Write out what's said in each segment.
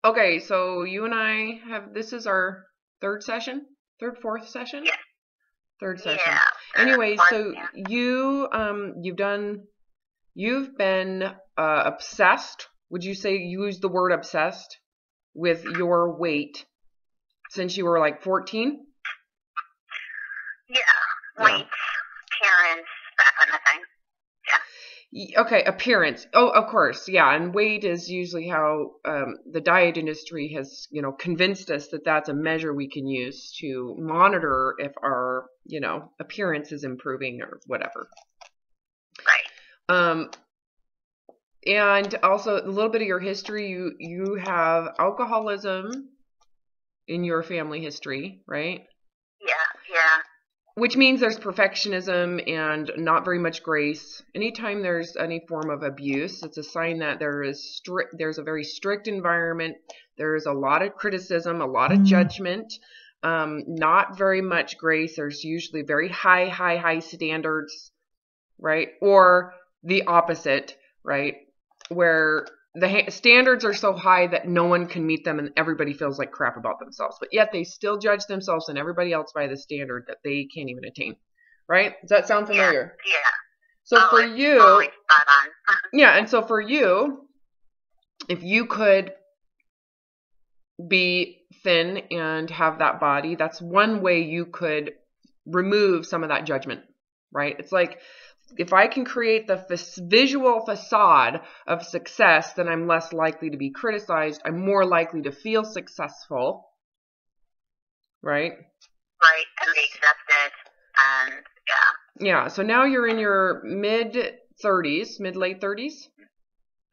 Okay, so you and I have, this is our fourth session? Yeah. Third session. Yeah. Anyway, so Yeah. you've been obsessed. Would you say you use the word obsessed with your weight since you were like 14? Yeah. Yeah. Weight, parents, that kind of thing. Okay, appearance. Oh, of course, yeah. And weight is usually how the diet industry has, convinced us that that's a measure we can use to monitor if our, appearance is improving or whatever. Right. And also a little bit of your history. You have alcoholism in your family history, right? Yeah. Which means there's perfectionism and not very much grace. Anytime there's any form of abuse, it's a sign that there's a very strict environment. There's a lot of criticism, a lot of judgment, not very much grace. There's usually very high standards, right? Or the opposite, right? Where the standards are so high that no one can meet them and everybody feels like crap about themselves. But yet they still judge themselves and everybody else by the standard that they can't even attain. Right? Does that sound familiar? Yeah. So for you, yeah, and so for you, if you could be thin and have that body, that's one way you could remove some of that judgment, right? It's like, if I can create the visual facade of success, then I'm less likely to be criticized. I'm more likely to feel successful, right? Right, and be accepted, and yeah. Yeah, so now you're in your late 30s.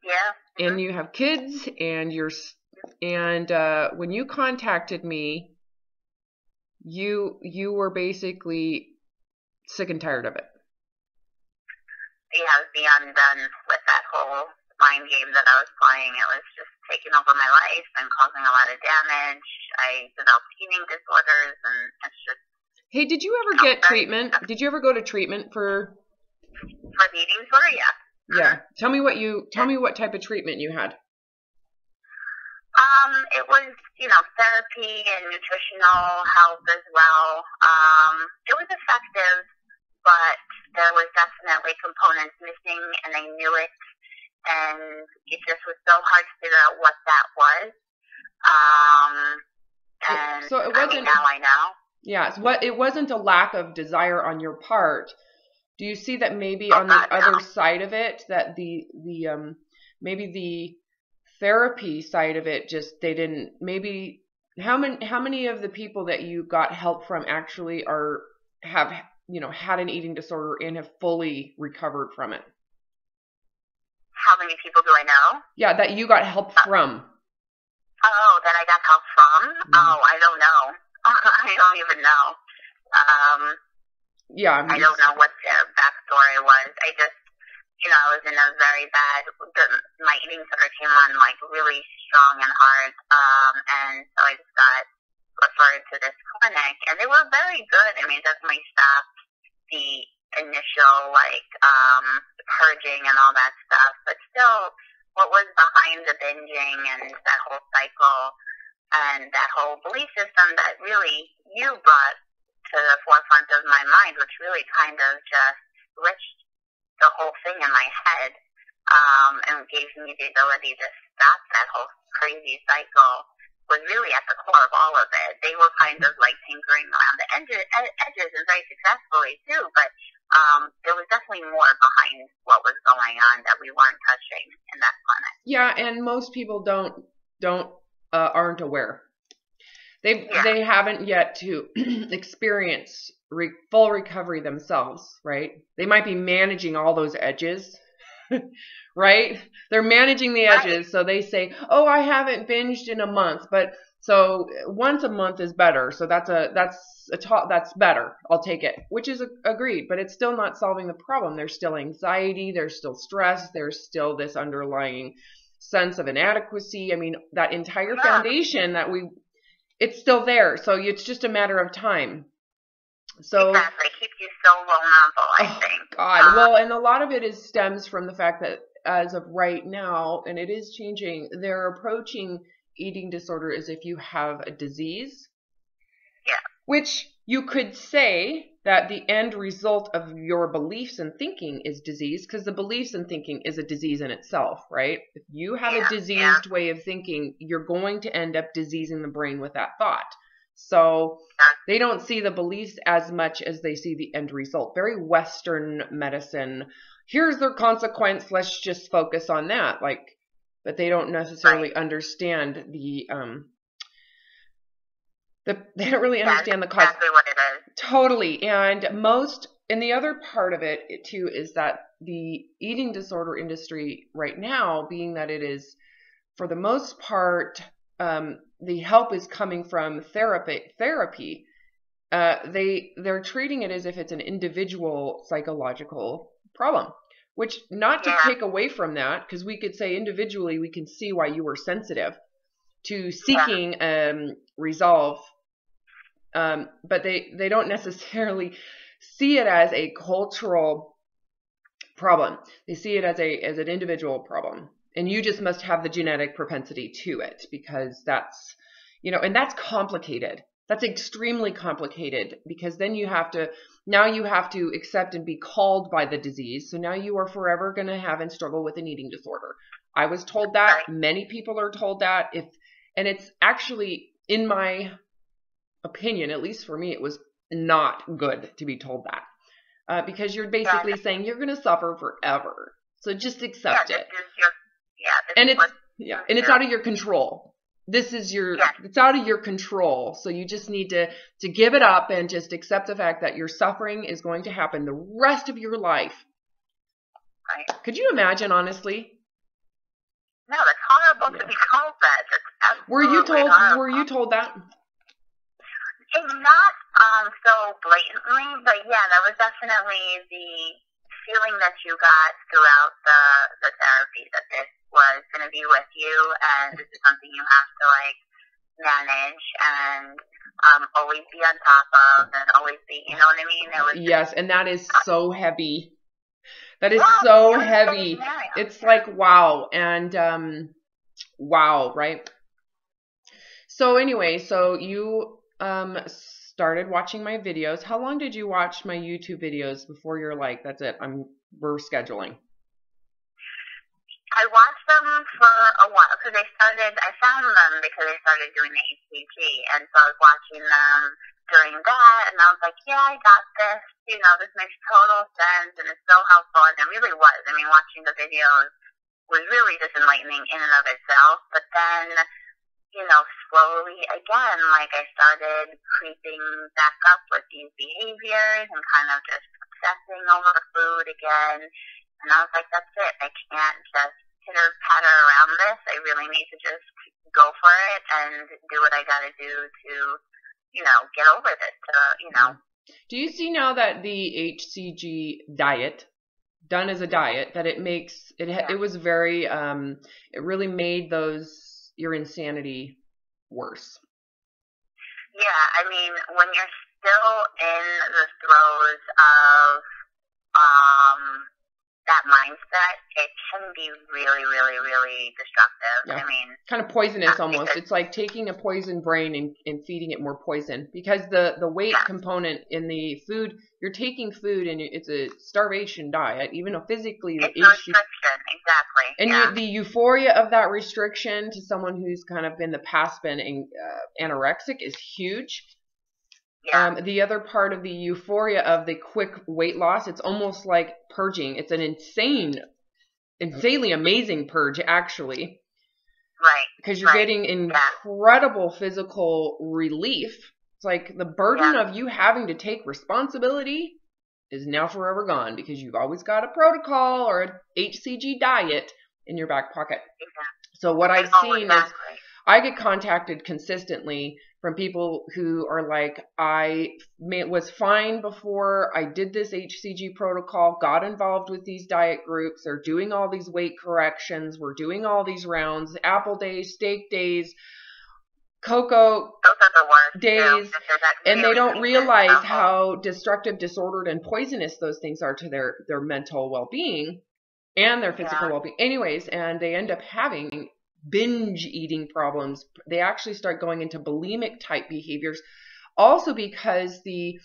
Yeah. And you have kids, and when you contacted me, you were basically sick and tired of it. Yeah, I was beyond done with that whole mind game that I was playing. It was just taking over my life and causing a lot of damage. I developed eating disorders, and it's just... Hey, did you ever get treatment? Did you ever go to treatment for the eating disorder? Yeah. Yeah. Tell me what type of treatment you had. It was, therapy and nutritional health as well. It was effective, but there was definitely components missing, and I knew it, and it just was so hard to figure out what that was. And so it wasn't, now I know. Yeah, so it wasn't a lack of desire on your part. Do you see that maybe on the other side of it, that maybe the therapy side of it, just they didn't, maybe how many of the people that you got help from actually have had an eating disorder and have fully recovered from it? How many people do I know? Yeah, that you got help from. Oh, that I got help from? Oh, I don't know. I don't even know. Yeah, I don't know what their backstory was. I just, I was in a very bad, my eating disorder came on like really strong and hard, and so I just got referred to this clinic, and they were very good. I mean, it definitely stopped the initial purging and all that stuff, but still, what was behind the binging and that whole cycle and that whole belief system that really you brought to the forefront of my mind, which really kind of just switched the whole thing in my head, and gave me the ability to stop that whole crazy cycle, was really at the core of all of it. They were kind of like tinkering around the edges and very successfully too, but there was definitely more behind what was going on that we weren't touching in that clinic. Yeah, and most people aren't aware. They haven't yet to experience full recovery themselves, right? They might be managing all those edges, right? They're managing the edges, right. So they say, "Oh, I haven't binged in a month," but so once a month is better. So that's better. I'll take it, which is agreed, but it's still not solving the problem. There's still anxiety. There's still stress. There's still this underlying sense of inadequacy. I mean, that entire foundation that it's still there. So it's just a matter of time. So exactly. It keeps you so vulnerable, I think. God. Well, and a lot of it stems from the fact that as of right now, and it is changing, they're approaching eating disorder is if you have a disease. Yeah. Which you could say that the end result of your beliefs and thinking is disease, because the beliefs and thinking is a disease in itself, right? If you have a diseased way of thinking, you're going to end up diseasing the brain with that thought. So they don't see the beliefs as much as they see the end result. Very Western medicine. Here's their consequence. Let's just focus on that. But they don't necessarily understand they don't really understand the cause. Exactly what it is. Totally. And the other part of it too is that the eating disorder industry right now, being that it is, for the most part, the help is coming from therapy. They're treating it as if it's an individual psychological problem, which not to take away from that, because we could say individually we can see why you were sensitive to seeking resolve. But they don't necessarily see it as a cultural problem. They see it as an individual problem. And you just must have the genetic propensity to it, because that's, and that's complicated. That's extremely complicated, because then you have to accept and be called by the disease. So now you are forever going to have and struggle with an eating disorder. I was told that. Many people are told that. And it's actually, in my opinion, at least for me, it was not good to be told that, because you're basically saying you're going to suffer forever. So just accept it. And it's out of your control. It's out of your control. So you just need to give it up and just accept the fact that your suffering is going to happen the rest of your life. Right. Could you imagine, honestly? No, that's horrible to be told that. That's were you told that? It's not so blatantly, but yeah, that was definitely the feeling that you got throughout the therapy, that this was going to be with you, and this is something you have to manage and always be on top of, and always be, you know what I mean? Yes, and that is so heavy. That is so heavy. It's like, wow. And wow, right? So anyway, so you started watching my videos. How long did you watch my YouTube videos before you're like, that's it, we're scheduling? I watched them for a while, because I found them because I started doing the HCG, and so I was watching them during that, and I was like, yeah, I got this, this makes total sense, and it's so helpful, and it really was. I mean, watching the videos was really just enlightening in and of itself, but then, slowly again, I started creeping back up with these behaviors and kind of just obsessing over food again. And I was like, that's it. I can't just pitter-patter around this. I really need to just go for it and do what I got to do to, get over this. Do you see now that the HCG diet, done as a diet, that it makes, it was very, it really made your insanity worse? Yeah, I mean, when you're still in the throes of that mindset, it can be really, really, really destructive. Yeah. I mean, kind of poisonous almost. It's like taking a poisoned brain and feeding it more poison, because the weight component in the food, you're taking food and it's a starvation diet, even though physically it's restriction, exactly. And the euphoria of that restriction to someone who's kind of in the past been anorexic is huge. Yeah. The other part of the euphoria of the quick weight loss, it's almost like purging. It's an insanely amazing purge, actually. Right. Because you're getting incredible physical relief. It's like the burden of you having to take responsibility is now forever gone, because you've always got a protocol or a HCG diet in your back pocket. Exactly. So what I've seen is I get contacted consistently from people who are like, I was fine before I did this HCG protocol, got involved with these diet groups, they're doing all these weight corrections, we're doing all these rounds, apple days, steak days, cocoa days, and they don't realize how destructive, disordered, and poisonous those things are to their mental well-being and their physical well-being. Anyways, and they end up having binge eating problems. They actually start going into bulimic type behaviors, also because the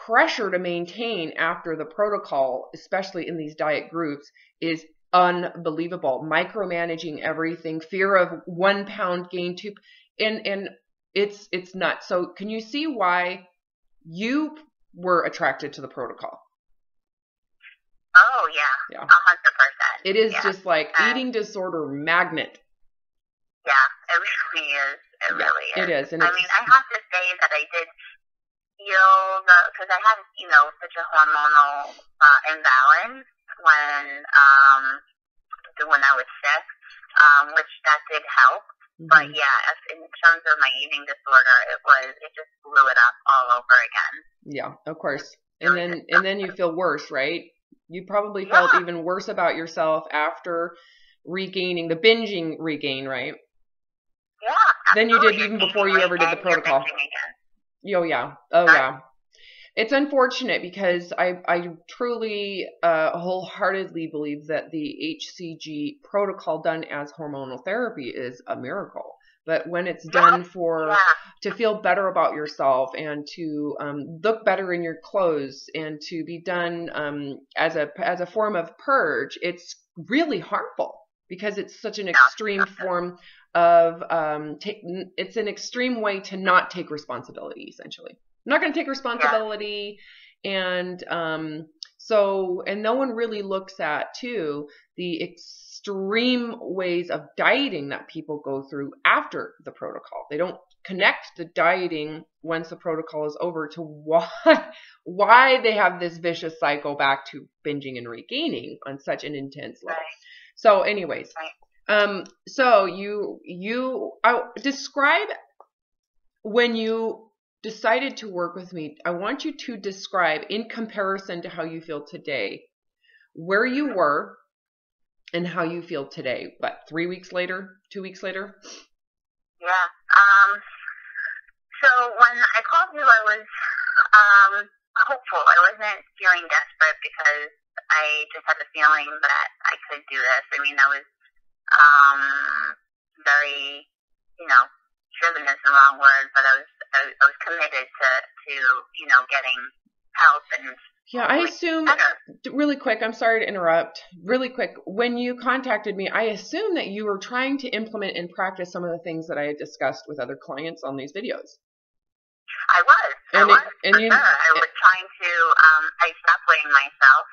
pressure to maintain after the protocol, especially in these diet groups, is unbelievable. Micromanaging everything, fear of 1 pound gain, and it's nuts. So can you see why you were attracted to the protocol? Oh yeah, 100%. It is just like eating disorder magnet. Yeah, it really is. It really is. It is. And I mean, I have to say that I did feel because I had, such a hormonal imbalance when I was sick, which that did help. Mm-hmm. But yeah, in terms of my eating disorder, it just blew it up all over again. Yeah, of course. And then you feel worse, right? You probably felt even worse about yourself after regaining the binging regain, right? Yeah. Than you did even before you ever did the protocol. Oh yeah. It's unfortunate because I truly, wholeheartedly believe that the HCG protocol done as hormonal therapy is a miracle. But when it's done to feel better about yourself and to look better in your clothes and to be done as a form of purge, it's really harmful because it's such an extreme form of it's an extreme way to not take responsibility. Essentially, I'm not going to take responsibility, and and no one really looks at too the extreme ways of dieting that people go through after the protocol. They don't connect the dieting once the protocol is over to why they have this vicious cycle back to binging and regaining on such an intense level. So anyways, so I describe when you decided to work with me. I want you to describe in comparison to how you feel today, where you were and how you feel today. What, 3 weeks later, 2 weeks later? Yeah. So when I called you, I was hopeful. I wasn't feeling desperate because I just had the feeling that I could do this. I mean, I was very, driven is the wrong word, but I was committed to getting help and. Yeah, I assume, really quick, I'm sorry to interrupt, really quick, when you contacted me, I assume that you were trying to implement and practice some of the things that I had discussed with other clients on these videos. I was. I was trying to, I stopped weighing myself,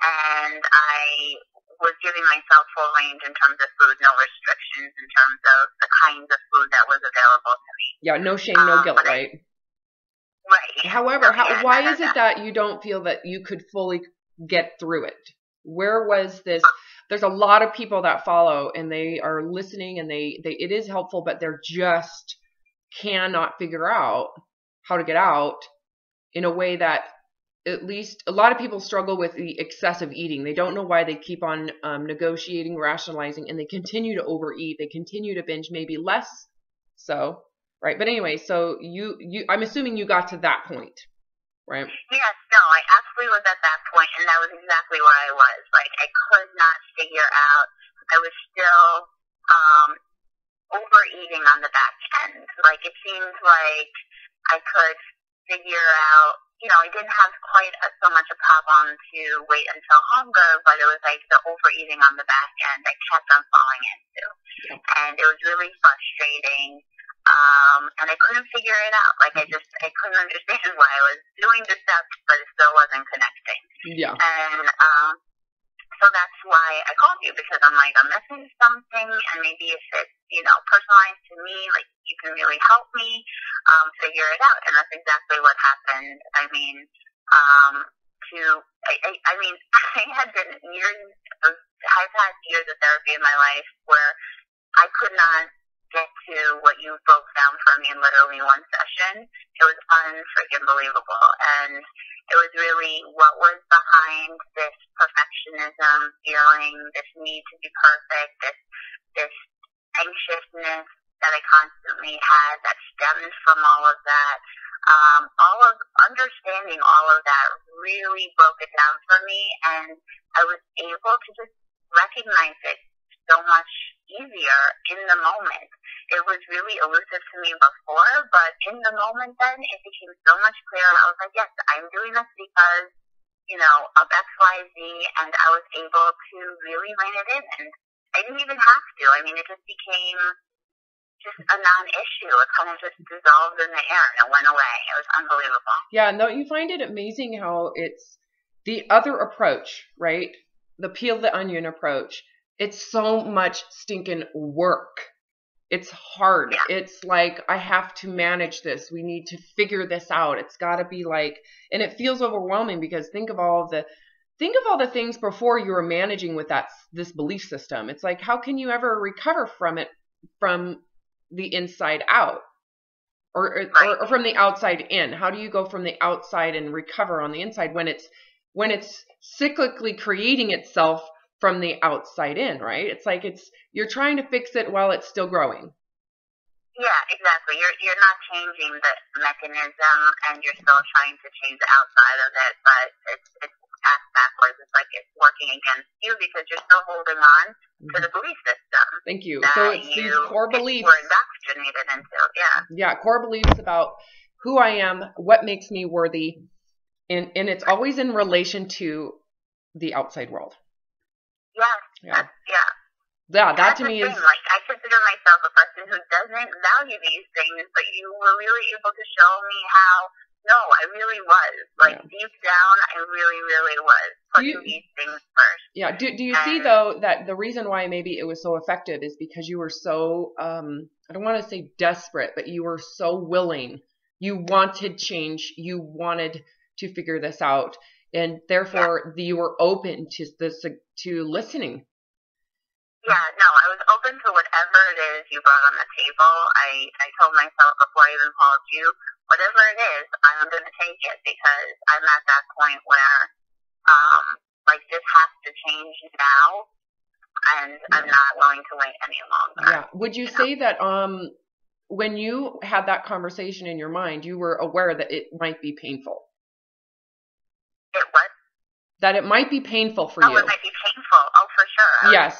and I was giving myself full range in terms of food, no restrictions in terms of the kinds of food that was available to me. Yeah, no shame, no guilt, right? Right. However, why is it that you don't feel that you could fully get through it? Where was this? There's a lot of people that follow and they are listening and it is helpful, but they're just cannot figure out how to get out in a way that at least a lot of people struggle with the excessive eating. They don't know why they keep on negotiating, rationalizing, and they continue to overeat. They continue to binge, maybe less so. Right, but anyway, so you, I'm assuming you got to that point, right? Yes, no, I absolutely was at that point, and that was exactly where I was. Like, I could not figure out. I was still overeating on the back end. Like, it seemed like I could figure out. I didn't have quite so much a problem to wait until hunger, but it was like the overeating on the back end I kept on falling into, and it was really frustrating. And I couldn't figure it out. Like, I couldn't understand why I was doing the steps, but it still wasn't connecting. Yeah. And, so that's why I called you, because I'm like, I'm missing something, and maybe if it's, personalized to me, like, you can really help me, figure it out. And that's exactly what happened. I mean, I had been I've had years of therapy in my life where I could not get to what you broke down for me in literally one session. It was unfreaking believable. And it was really what was behind this perfectionism feeling, this need to be perfect, this anxiousness that I constantly had that stemmed from all of that. All of understanding all of that really broke it down for me, and I was able to just recognize it so much easier in the moment. It was really elusive to me before, but in the moment then, it became so much clearer. I was like, yes, I'm doing this because, of X, Y, Z, and I was able to really rein it in. And I didn't even have to. I mean, it just became just a non-issue. It kind of just dissolved in the air and it went away. It was unbelievable. Yeah, no, you find it amazing how it's the other approach, right? The peel the onion approach. It's so much stinking work. It's hard. Yeah. It's like, I have to manage this. We need to figure this out. It's got to be like, and it feels overwhelming because think of all the things before you were managing with this belief system. It's like, how can you ever recover from it from the inside out or from the outside in? How do you go from the outside and recover on the inside when it's cyclically creating itself from the outside in, right? It's like you're trying to fix it while it's still growing. Yeah, exactly. You're not changing the mechanism, and you're still trying to change the outside of it, but it's ass backwards. It's like it's working against you because you're still holding on to the belief system. Thank you. So it's these core beliefs we're indoctrinated into. Yeah. Yeah, core beliefs about who I am, what makes me worthy, and it's always in relation to the outside world. Yes. Yeah. Yeah, that to me is like, I consider myself a person who doesn't value these things, but you were really able to show me how, no, I really was. Like, deep down, I really, really was putting these things first. Yeah. Do you see, though, that the reason why maybe it was so effective is because you were so, I don't want to say desperate, but you were so willing. You wanted change. You wanted to figure this out. And therefore, you were open to listening. Yeah, no, I was open to whatever it is you brought on the table. I told myself before I even called you, whatever it is, I'm going to take it because I'm at that point where, this has to change now, and I'm not willing to wait any longer. Yeah. Would you say that when you had that conversation in your mind, you were aware that it might be painful? It what? That it might be painful for you. It might be painful. Oh, for sure. Yes.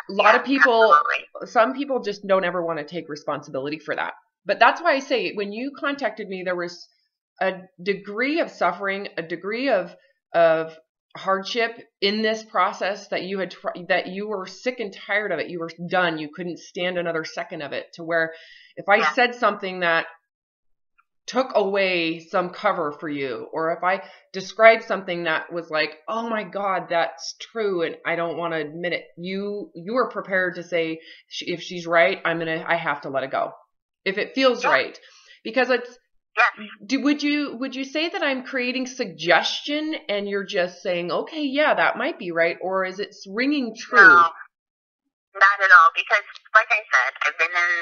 A lot of people, absolutely. Some people just don't ever want to take responsibility for that. But that's why I say when you contacted me, there was a degree of suffering, a degree of hardship in this process that you were sick and tired of it. You were done. You couldn't stand another second of it, to where if I said something that took away some cover for you, or if I described something that was like, oh my God, that's true, and I don't want to admit it, you were prepared to say, if she's right, I have to let it go. If it feels right. Because it's, would you say that I'm creating suggestion and you're just saying, okay, yeah, that might be right, or is it ringing true? No. Not at all, because like I said, I've been in,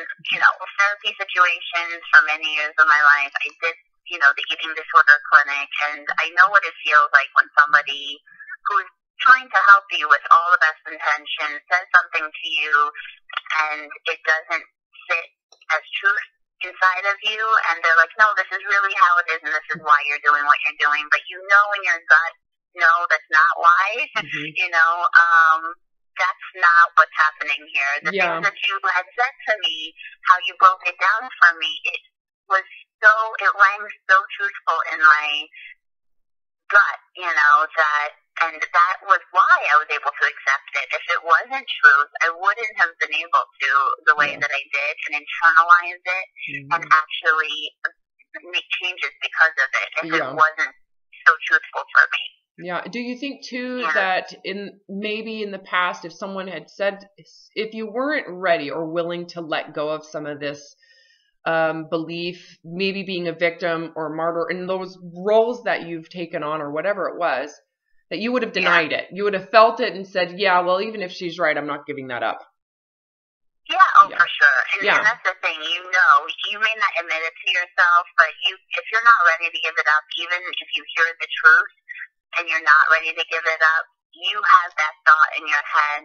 therapy situations for many years of my life. I did, the eating disorder clinic, and I know what it feels like when somebody who's trying to help you with all the best intentions says something to you, and it doesn't sit as truth inside of you, and they're like, no, this is really how it is, and this is why you're doing what you're doing, but in your gut, no, that's not why, that's not what's happening here. The things that you had said to me, how you broke it down for me, it rang so truthful in my gut, and that was why I was able to accept it. If it wasn't truth, I wouldn't have been able to, the way that I did, and internalize it, and actually make changes because of it, if it wasn't so truthful for me. Yeah. Do you think too that maybe in the past, if someone had said, if you weren't ready or willing to let go of some of this belief, maybe being a victim or martyr, in those roles that you've taken on or whatever it was, that you would have denied it. You would have felt it and said, yeah, well, even if she's right, I'm not giving that up. For sure. And that's the thing, you may not admit it to yourself, but if you're not ready to give it up, even if you hear the truth, and you're not ready to give it up, you have that thought in your head,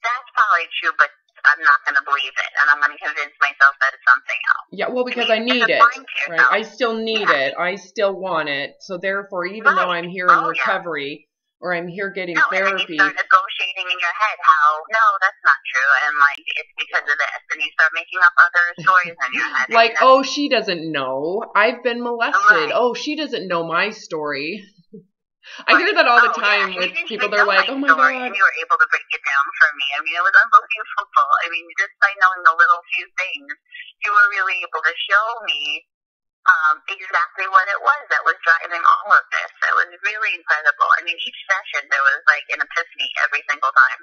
that's probably true, but I'm not going to believe it, and I'm going to convince myself that it's something else. Yeah, well, because I need it, right? I still need it. I still want it. So therefore, even though I'm here in recovery, or I'm here getting therapy. And you start negotiating in your head how, no, that's not true, and like, it's because of this, and you start making up other stories in your head. Like, oh, she doesn't know. I've been molested. Right. Oh, she doesn't know my story. I hear that all the time with people. They're like, oh my God. And you were able to break it down for me. I mean, it was unbelievable. I mean, just by knowing the little few things, you were really able to show me exactly what it was that was driving all of this. It was really incredible. I mean, each session there was like an epiphany every single time.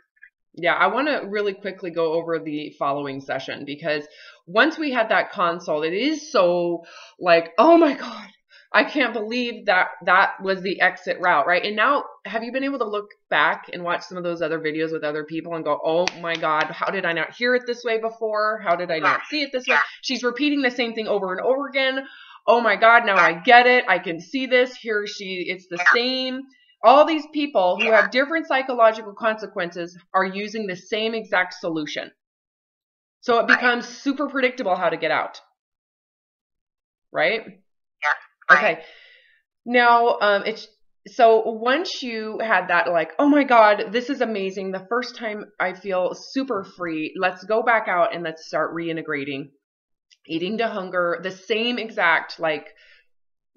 Yeah, I want to really quickly go over the following session, because once we had that consult, it is so like, oh my God, I can't believe that was the exit route, right? And now, have you been able to look back and watch some of those other videos with other people and go, oh my God, how did I not hear it this way before? How did I not see it this way? She's repeating the same thing over and over again. Oh my God, now I get it. I can see this. Here it's the same. All these people who have different psychological consequences are using the same exact solution. So it becomes super predictable how to get out. Right? Yeah. Right. Okay. Now, so once you had that, like, oh my God, this is amazing. The first time I feel super free. Let's go back out and let's start reintegrating. Eating to hunger, the same exact like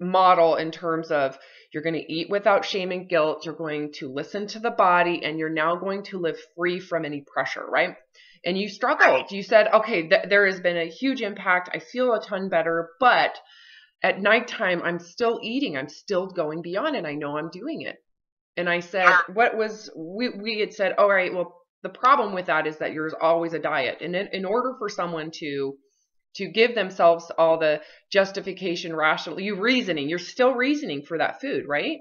model in terms of you're going to eat without shame and guilt. You're going to listen to the body, and you're now going to live free from any pressure, right? And you struggled. You said, okay, there has been a huge impact. I feel a ton better, but at nighttime, I'm still eating. I'm still going beyond, and I know I'm doing it. And I said, we had said, all right, well, the problem with that is that there's always a diet. And in order for someone to give themselves all the justification, you're still reasoning for that food, right?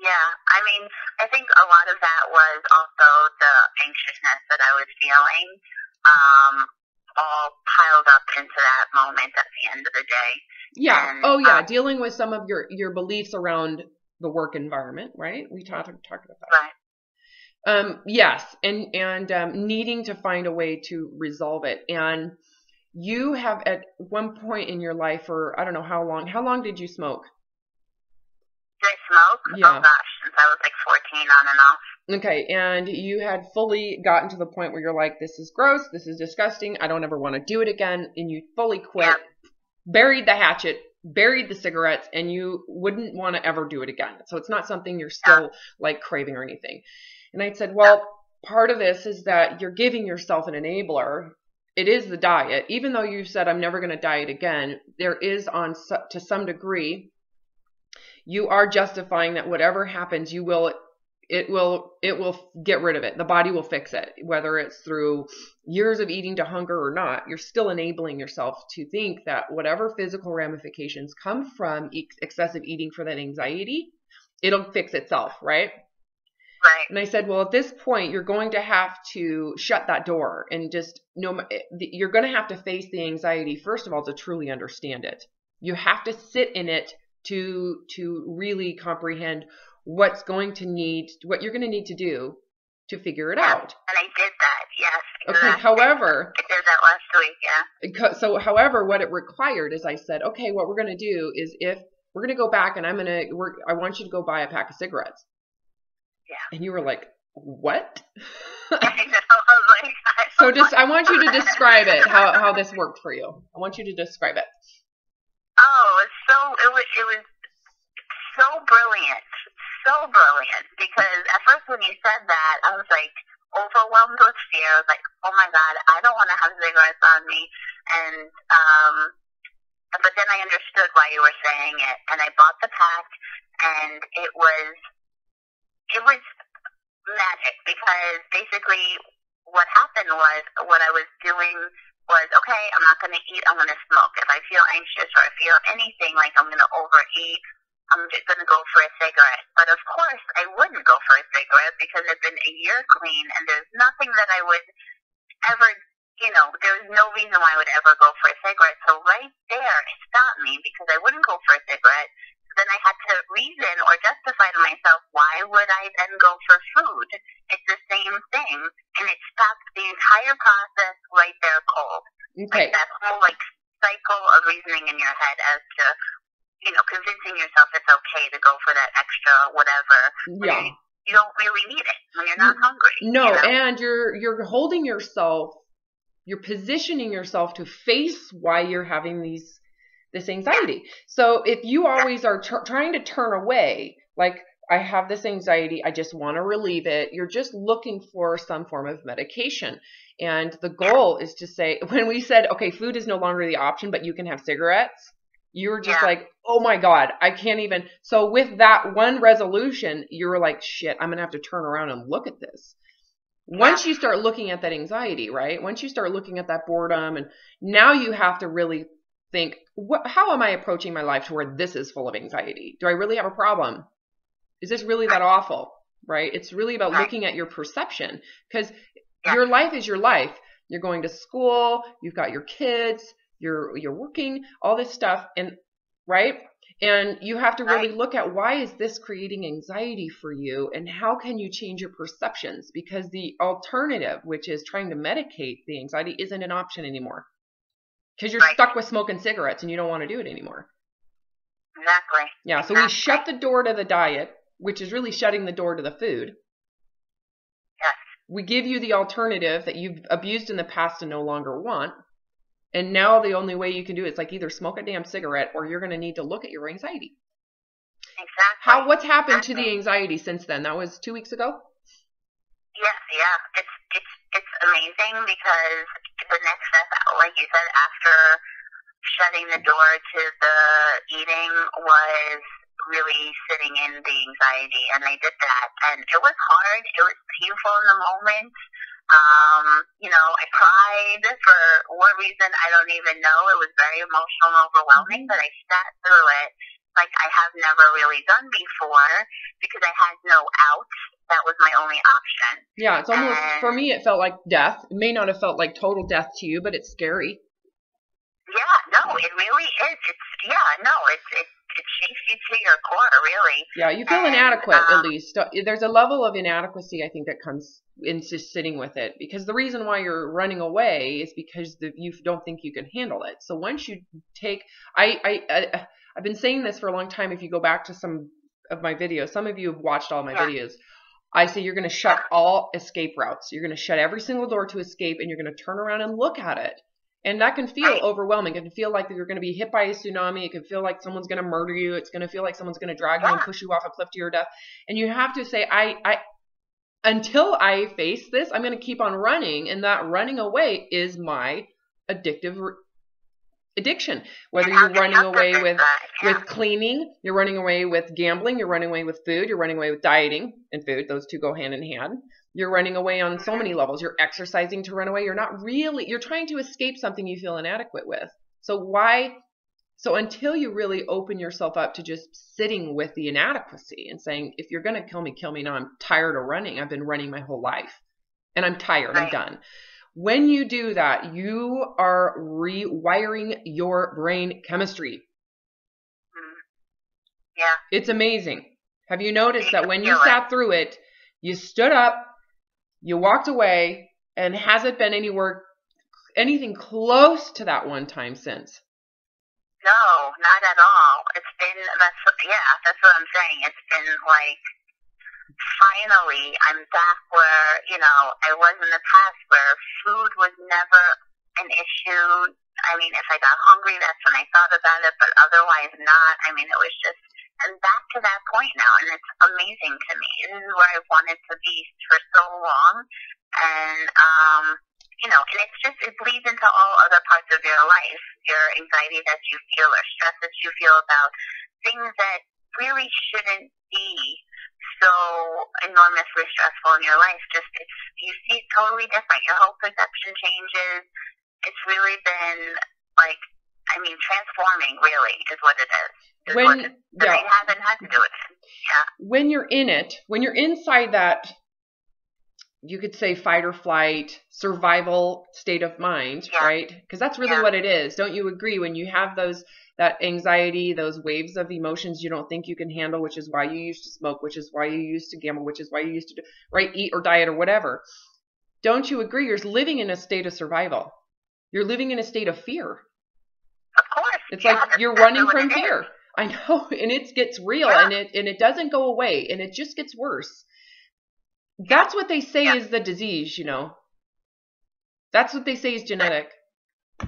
Yeah, I mean, I think a lot of that was also the anxiousness that I was feeling, all piled up into that moment at the end of the day. Yeah. Dealing with some of your beliefs around the work environment, right? We talked about that. Right. Yes, and needing to find a way to resolve it. And you have at one point in your life, or I don't know how long did you smoke? Did I smoke? Yeah. Oh gosh, since I was like 14 on and off. Okay, and you had fully gotten to the point where you're like, this is gross, this is disgusting, I don't ever want to do it again, and you fully quit, buried the hatchet, buried the cigarettes, and you wouldn't want to ever do it again. So it's not something you're still like craving or anything. And I said, well, part of this is that you're giving yourself an enabler. It is the diet. Even though you said, I'm never going to diet again, there is to some degree, you are justifying that whatever happens, it will get rid of it. The body will fix it, whether it's through years of eating to hunger or not. You're still enabling yourself to think that whatever physical ramifications come from excessive eating for that anxiety, it'll fix itself, right? Right. And I said, well, at this point, you're going to have to shut that door and just you're going to have to face the anxiety, first of all, to truly understand it. You have to sit in it to really comprehend what you're going to need to do to figure it out. And I did that, yes. Okay, however, I did that last week, yeah. So, however, what it required is I said, okay, what we're going to do is if we're going to go back and I want you to go buy a pack of cigarettes. Yeah. And you were like, what? I know, I was like, I want you to describe it, how this worked for you. I want you to describe it. Oh, it was so brilliant, because at first when you said that, I was like overwhelmed with fear. I was like, oh my God, I don't want to have cigarettes on me. And but then I understood why you were saying it, and I bought the pack, and it was magic, because basically what happened was, what I was doing was, okay, I'm not going to eat, I'm going to smoke. If I feel anxious or I feel anything like I'm going to overeat, I'm just going to go for a cigarette. But of course, I wouldn't go for a cigarette, because I've been a year clean, and there's nothing that I would ever, there's no reason why I would ever go for a cigarette. So right there, it stopped me, because I wouldn't go for a cigarette. Then I had to reason or justify to myself, why would I then go for food? It's the same thing. And it stopped the entire process right there cold. Okay. Like that whole cycle of reasoning in your head as to, convincing yourself it's okay to go for that extra whatever. Yeah. you don't really need it when you're not hungry. No, you know? and you're holding yourself, you're positioning yourself to face why you're having this anxiety. So if you always are trying to turn away, like, I have this anxiety, I just want to relieve it, you're just looking for some form of medication. And the goal is to say, when we said, okay, food is no longer the option, but you can have cigarettes, you were just like, oh my God, I can't even. So with that one resolution, you were like, shit, I'm going to have to turn around and look at this. Once you start looking at that anxiety, right? Once you start looking at that boredom, and now you have to really think, how am I approaching my life to where this is full of anxiety? Do I really have a problem? Is this really that awful? Right? It's really about looking at your perception, because your life is your life. You're going to school, you've got your kids, you're working, all this stuff, and right? And you have to really look at, why is this creating anxiety for you, and how can you change your perceptions? Because the alternative, which is trying to medicate the anxiety, isn't an option anymore. Because you're stuck with smoking cigarettes and you don't want to do it anymore. Exactly. Yeah, so we shut the door to the diet, which is really shutting the door to the food. Yes. We give you the alternative that you've abused in the past and no longer want. And now the only way you can do it is like either smoke a damn cigarette, or you're going to need to look at your anxiety. Exactly. What's happened to the anxiety since then? That was 2 weeks ago? Yes, yeah. It's amazing, because the next step, like you said, after shutting the door to the eating, was really sitting in the anxiety, and I did that, and it was hard. It was painful in the moment. I cried for what reason, I don't even know. It was very emotional and overwhelming, but I sat through it like I have never really done before, because I had no out. That was my only option. Yeah, it's almost, for me, it felt like death. It may not have felt like total death to you, but it's scary. Yeah, no, it really is. It shakes you to your core, really. Yeah, you feel inadequate, at least. There's a level of inadequacy, I think, that comes in just sitting with it. Because the reason why you're running away is because you don't think you can handle it. So once you take... I've been saying this for a long time. If you go back to some of my videos, some of you have watched all my videos, I say you're going to shut all escape routes. You're going to shut every single door to escape, and you're going to turn around and look at it. And that can feel overwhelming. It can feel like you're going to be hit by a tsunami. It can feel like someone's going to murder you. It's going to feel like someone's going to drag you and push you off a cliff to your death. And you have to say, until I face this, I'm going to keep on running. And that running away is my addiction. Whether you're running away with cleaning, you're running away with gambling, you're running away with food, you're running away with dieting and food. Those two go hand in hand. You're running away on so many levels. You're exercising to run away. You're trying to escape something you feel inadequate with. So until you really open yourself up to just sitting with the inadequacy and saying, if you're going to kill me, kill me now. I'm tired of running. I've been running my whole life and I'm tired. I'm done. When you do that, you are rewiring your brain chemistry. Yeah. It's amazing. Have you noticed that when you sat through it, you stood up, you walked away, and has it been anything close to that one time since? No, not at all. That's what I'm saying. It's been like, finally, I'm back where, I was in the past, where food was never an issue. I mean, if I got hungry, that's when I thought about it, but otherwise not. I mean, it was just, I'm back to that point now, and it's amazing to me. This is where I've wanted to be for so long, and, and it's just, it bleeds into all other parts of your life, your anxiety that you feel, or stress that you feel about things that really shouldn't be so enormously stressful in your life. Just, you see it totally different. Your whole perception changes. It's really been transforming, really, is what it is. I haven't had to do it. Yeah. When you're in it, when you're inside that, you could say fight or flight, survival state of mind, right? Because that's really what it is. Don't you agree? When you have that anxiety, those waves of emotions you don't think you can handle, which is why you used to smoke, which is why you used to gamble, which is why you used to eat or diet or whatever. Don't you agree? You're living in a state of survival. You're living in a state of fear. Of course. It's like you're running from fear. I know, and it gets real, and it doesn't go away, and it just gets worse. That's what they say is the disease, you know. That's what they say is genetic. Say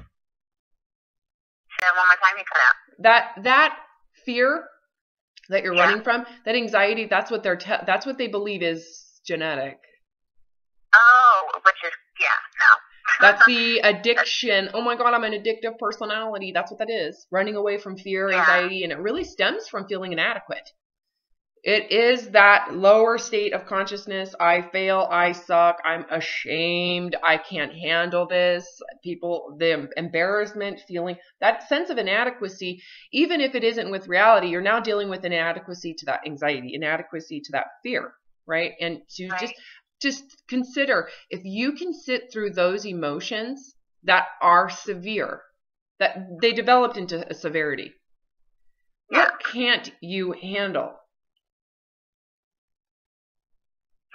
it one more time, you cut out. That fear that you're running from, that anxiety, that's what that's what they believe is genetic. Oh, which is, no. That's the addiction. Oh my God, I'm an addictive personality. That's what that is. Running away from fear, anxiety, and it really stems from feeling inadequate. It is that lower state of consciousness. I fail. I suck. I'm ashamed. I can't handle this. The embarrassment feeling, that sense of inadequacy, even if it isn't with reality, you're now dealing with inadequacy to that anxiety, inadequacy to that fear, right? And to just consider, if you can sit through those emotions that are severe, that they developed into a severity, what can't you handle?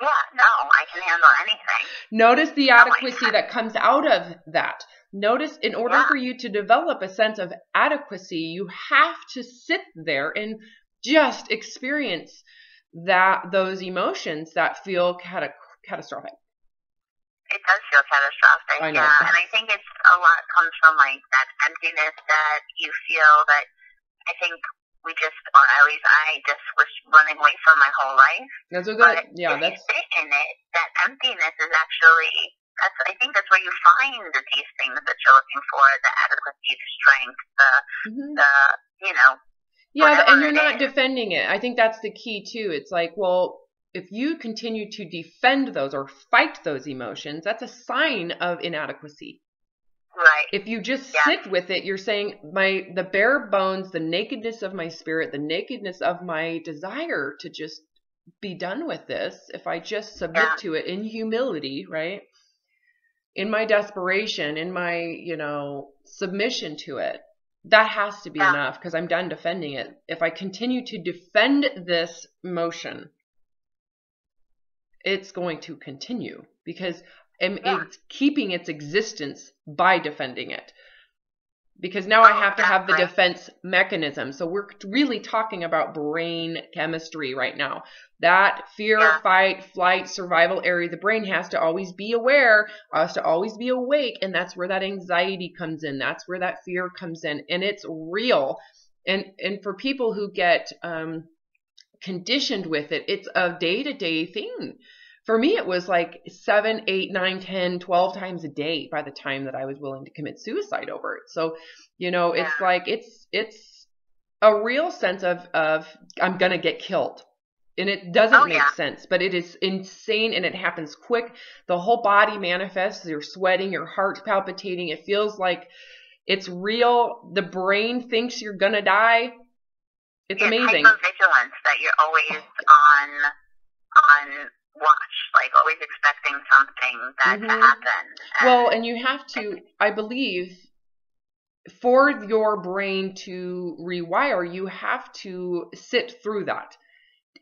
Yeah, no, I can handle anything. Notice the adequacy that comes out of that. Notice, in order for you to develop a sense of adequacy, you have to sit there and just experience those emotions that feel catastrophic. It does feel catastrophic, I know. And I think it's a lot comes from like that emptiness that you feel that I think we just, or at least I just was running away from my whole life. That's a good, if you sit in it, that emptiness is actually, I think that's where you find these things that you're looking for, the adequacy, the strength, and you're not defending it. I think that's the key too. It's like, well, if you continue to defend those or fight those emotions, that's a sign of inadequacy. Right. If you just sit with it, you're saying the bare bones, the nakedness of my spirit, the nakedness of my desire to just be done with this, if I just submit to it in humility, right? In my desperation, in my, submission to it, that has to be enough because I'm done defending it. If I continue to defend this emotion, it's going to continue because it's keeping its existence by defending it. Because now I have to have the defense mechanism. So we're really talking about brain chemistry right now. That fear, fight, flight, survival area, the brain has to always be aware, has to always be awake. And that's where that anxiety comes in. That's where that fear comes in. And it's real. And for people who get conditioned with it, it's a day-to-day thing. For me, it was like 7, 8, 9, 10, 12 times a day by the time that I was willing to commit suicide over it. So, it's like, it's a real sense of I'm going to get killed. And it doesn't make sense, but it is insane and it happens quick. The whole body manifests. You're sweating, your heart's palpitating. It feels like it's real. The brain thinks you're going to die. It's amazing. Hypervigilance that you're always on watch, like always expecting something that to happen. Well, and you have to, I believe, for your brain to rewire, you have to sit through that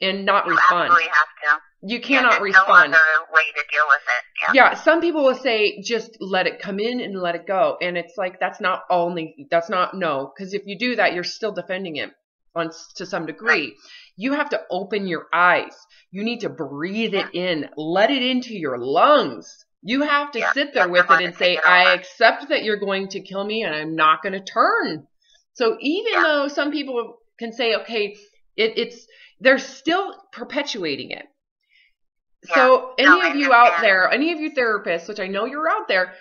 and not respond. Absolutely have to. You cannot respond. No other way to deal with it. Yeah, some people will say just let it come in and let it go, and it's like that's not, because if you do that, you're still defending it to some degree. Right. You have to open your eyes. You need to breathe it in. Let it into your lungs. You have to sit there with it and say, I accept that you're going to kill me and I'm not going to turn. So even though some people can say, okay, they're still perpetuating it. So any of you out there, any of you therapists, which I know you're out there,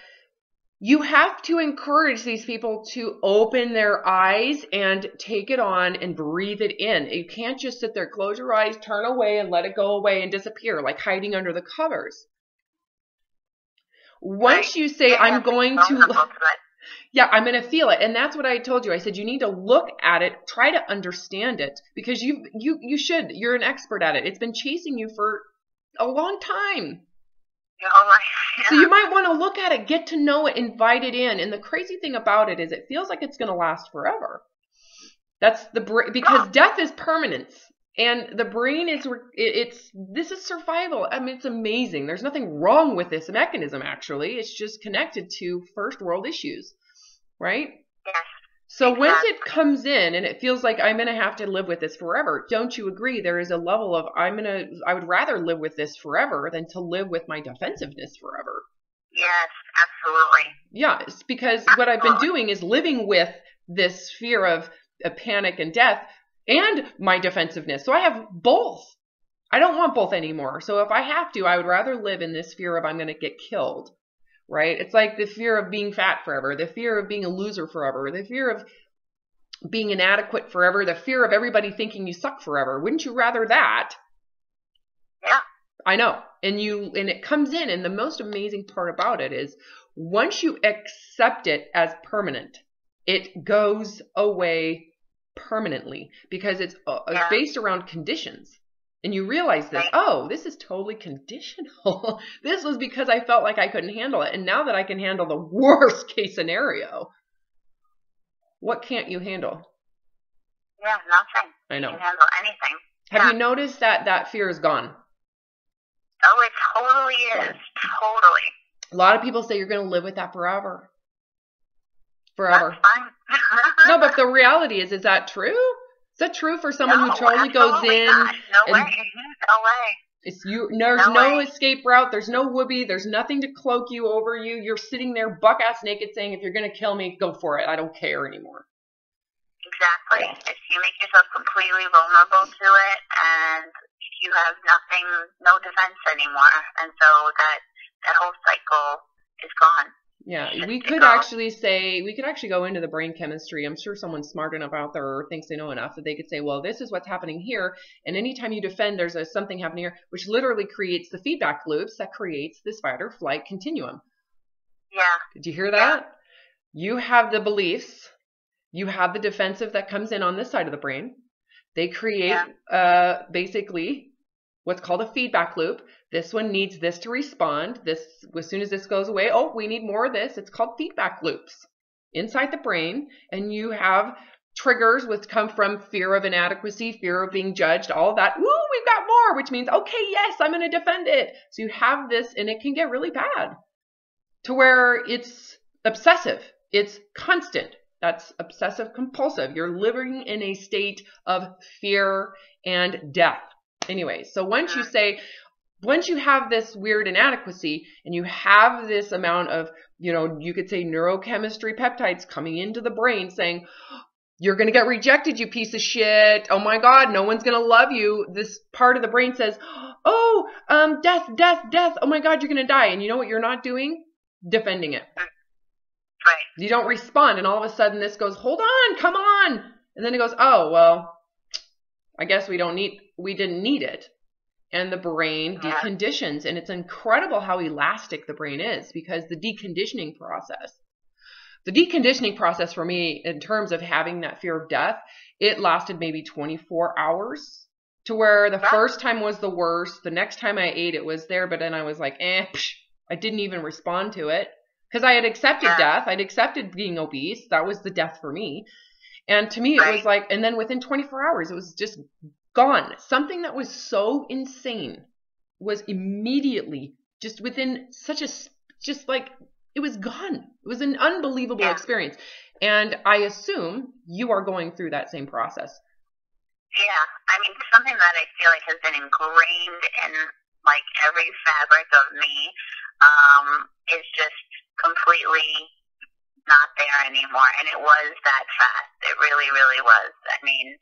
you have to encourage these people to open their eyes and take it on and breathe it in. You can't just sit there, close your eyes, turn away and let it go away and disappear, like hiding under the covers. Once you say, I'm going to, I'm going to feel it. And that's what I told you. I said, you need to look at it, try to understand it, because you're an expert at it. It's been chasing you for a long time. So you might want to look at it, get to know it, invite it in. And the crazy thing about it is it feels like it's going to last forever. That's because death is permanence. And the brain this is survival. I mean, it's amazing. There's nothing wrong with this mechanism, actually. It's just connected to first world issues, right? Yes. So once it comes in and it feels like I'm going to have to live with this forever, don't you agree there is a level of I would rather live with this forever than to live with my defensiveness forever? Yes, absolutely. Yeah, it's because what I've been doing is living with this fear of panic and death and my defensiveness. So I have both. I don't want both anymore. So if I have to, I would rather live in this fear of I'm going to get killed. Right? It's like the fear of being fat forever, the fear of being a loser forever, the fear of being inadequate forever, the fear of everybody thinking you suck forever. Wouldn't you rather that? Yeah. I know. And it comes in, and the most amazing part about it is once you accept it as permanent, it goes away permanently because it's based around conditions. And you realize this, oh, this is totally conditional. This was because I felt like I couldn't handle it. And now that I can handle the worst case scenario, what can't you handle? Yeah, nothing. I know. You can handle anything. Have you noticed that fear is gone? Oh, it totally is. Totally. A lot of people say you're going to live with that forever. Forever. That's fine. No, but the reality is that true? Is that true for someone who totally goes in? Not. No way. No way. It's there's no escape route. There's no whoopee. There's nothing to cloak you over you. You're sitting there buck-ass naked saying, if you're going to kill me, go for it. I don't care anymore. Exactly. If you make yourself completely vulnerable to it and you have nothing, no defense anymore. And so that whole cycle is gone. Yeah, we could actually go into the brain chemistry. I'm sure someone smart enough out there or thinks they know enough that they could say, well, this is what's happening here. And anytime you defend, there's something happening here, which literally creates the feedback loops that creates this fight or flight continuum. Yeah. Did you hear that? Yeah. You have the beliefs. You have the defensive that comes in on this side of the brain. They create basically what's called a feedback loop. This one needs this to respond. This, as soon as this goes away, oh, we need more of this. It's called feedback loops inside the brain. And you have triggers which come from fear of inadequacy, fear of being judged, all of that. Woo, we've got more, which means, okay, yes, I'm going to defend it. So you have this, and it can get really bad to where it's obsessive. It's constant. That's obsessive compulsive. You're living in a state of fear and death. Anyway, so once you have this weird inadequacy and you have this amount of, you could say neurochemistry peptides coming into the brain saying, you're going to get rejected, you piece of shit. Oh my God, no one's going to love you. This part of the brain says, oh, death, death, death. Oh my God, you're going to die. And you know what you're not doing? Defending it. Right. You don't respond. And all of a sudden this goes, hold on, come on. And then it goes, oh, well, I guess we didn't need it. And the brain deconditions. And it's incredible how elastic the brain is because the deconditioning process for me in terms of having that fear of death, it lasted maybe 24 hours to where the first time was the worst. The next time I ate it was there, but then I was like, I didn't even respond to it because I had accepted death. I'd accepted being obese. That was the death for me. And to me, it was like, and then within 24 hours, it was just gone. Something that was so insane was immediately just within it was gone. It was an unbelievable experience. And I assume you are going through that same process. Yeah. I mean, something that I feel like has been ingrained in like every fabric of me is just completely not there anymore. And it was that fast. It really, really was. I mean,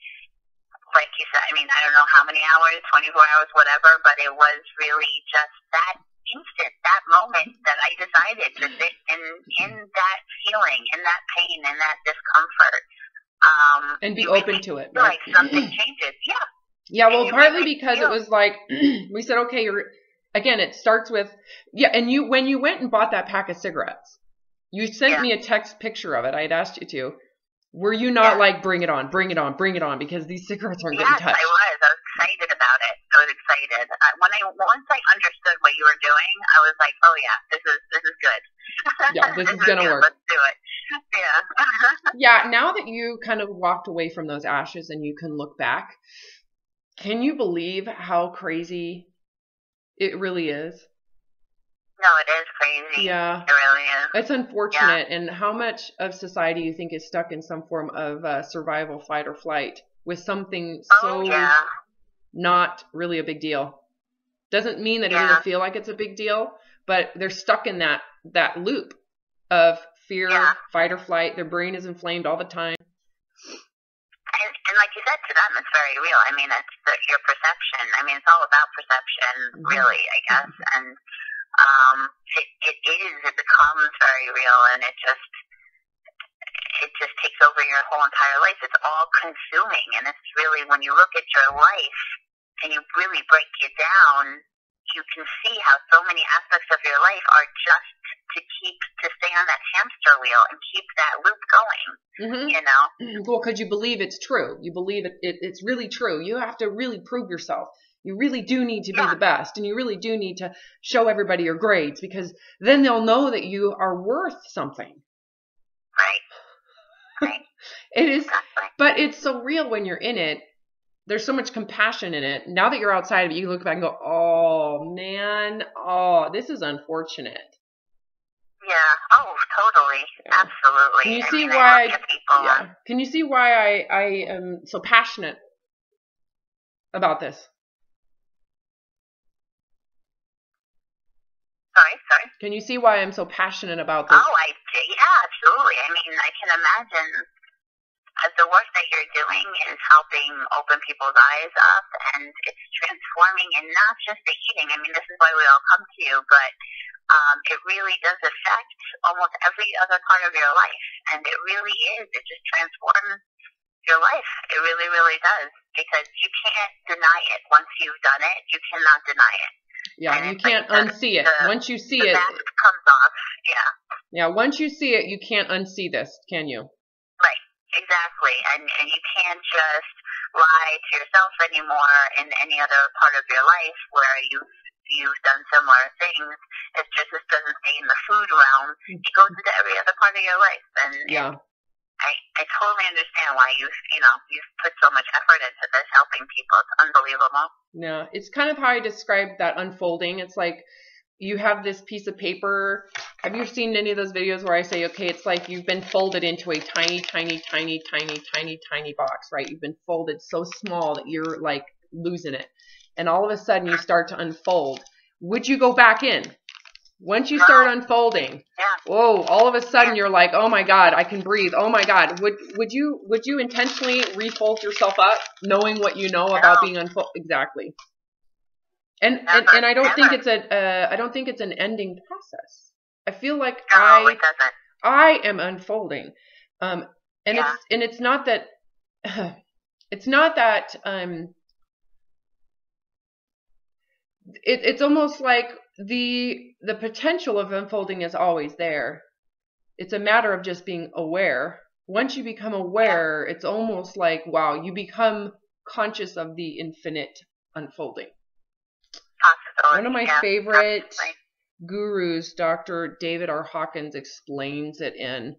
like you said, I don't know how many hours, 24 hours, whatever, but it was really just that instant, that moment that I decided to sit in that feeling, in that pain, in that discomfort. And be open to it. Right? Like something changes. Yeah. Yeah, well, partly because it was like, we said, okay, again, it starts with, and when you went and bought that pack of cigarettes, you sent me a text picture of it. I had asked you to. Were you not like, bring it on, bring it on, bring it on, because these cigarettes aren't getting touched? Yes, I was. I was excited about it. I was excited. Once I understood what you were doing, I was like, oh yeah, this is good. Yeah, this is gonna work. Let's do it. Yeah. Yeah. Now that you kind of walked away from those ashes and you can look back, can you believe how crazy it really is? No, it is crazy. Yeah. It really is. It's unfortunate. And how much of society you think is stuck in some form of survival, fight, or flight with something so not really a big deal? Doesn't mean that it doesn't feel like it's a big deal, but they're stuck in that loop of fear, fight or flight. Their brain is inflamed all the time. And like you said, to them, it's very real. I mean, it's your perception. I mean, it's all about perception, really, I guess. And it becomes very real, and it just takes over your whole entire life. It's all consuming, and it's really, when you look at your life and you really break it down, you can see how so many aspects of your life are just to stay on that hamster wheel and keep that loop going, you know? Well, because you believe it's true. You believe it's really true. You have to really prove yourself. You really do need to be the best, and you really do need to show everybody your grades, because then they'll know that you are worth something. Right. It is, but it's so real when you're in it. There's so much compassion in it. Now that you're outside of it, you look back and go, oh, man, this is unfortunate. Yeah. Oh, totally. Yeah. Absolutely. Can you see why? Can you see why I am so passionate about this? Sorry. Can you see why I'm so passionate about this? Oh, yeah, absolutely. I mean, I can imagine the work that you're doing is helping open people's eyes up, and it's transforming, and not just the eating. I mean, this is why we all come to you, but it really does affect almost every other part of your life, and it really is. It just transforms your life. It really, really does, because you can't deny it. Once you've done it, you cannot deny it. Yeah, and you can't unsee it. Once you see it, the mask comes off. Yeah, once you see it, you can't unsee this, can you? Right. Exactly, and you can't just lie to yourself anymore in any other part of your life where you've done similar things. It just doesn't stay in the food realm. It goes into every other part of your life, and I totally understand why you've put so much effort into this, helping people. It's unbelievable. Yeah, it's kind of how I described that unfolding. It's like you have this piece of paper. Have you seen any of those videos where I say, okay, it's like you've been folded into a tiny, tiny, tiny, tiny, tiny, tiny box, right? You've been folded so small that you're like losing it. And all of a sudden you start to unfold. Would you go back in? Once you start unfolding, whoa, all of a sudden you're like, oh my God, I can breathe. Oh my God. Would you intentionally refold yourself up knowing what you know about being unfolded? Exactly. And I don't think it's an ending process. I feel like I am unfolding. It's not that it's almost like the potential of unfolding is always there. It's a matter of just being aware. Once you become aware, it's almost like, wow, you become conscious of the infinite unfolding. One of my favorite gurus, Dr. David R. Hawkins, explains it in.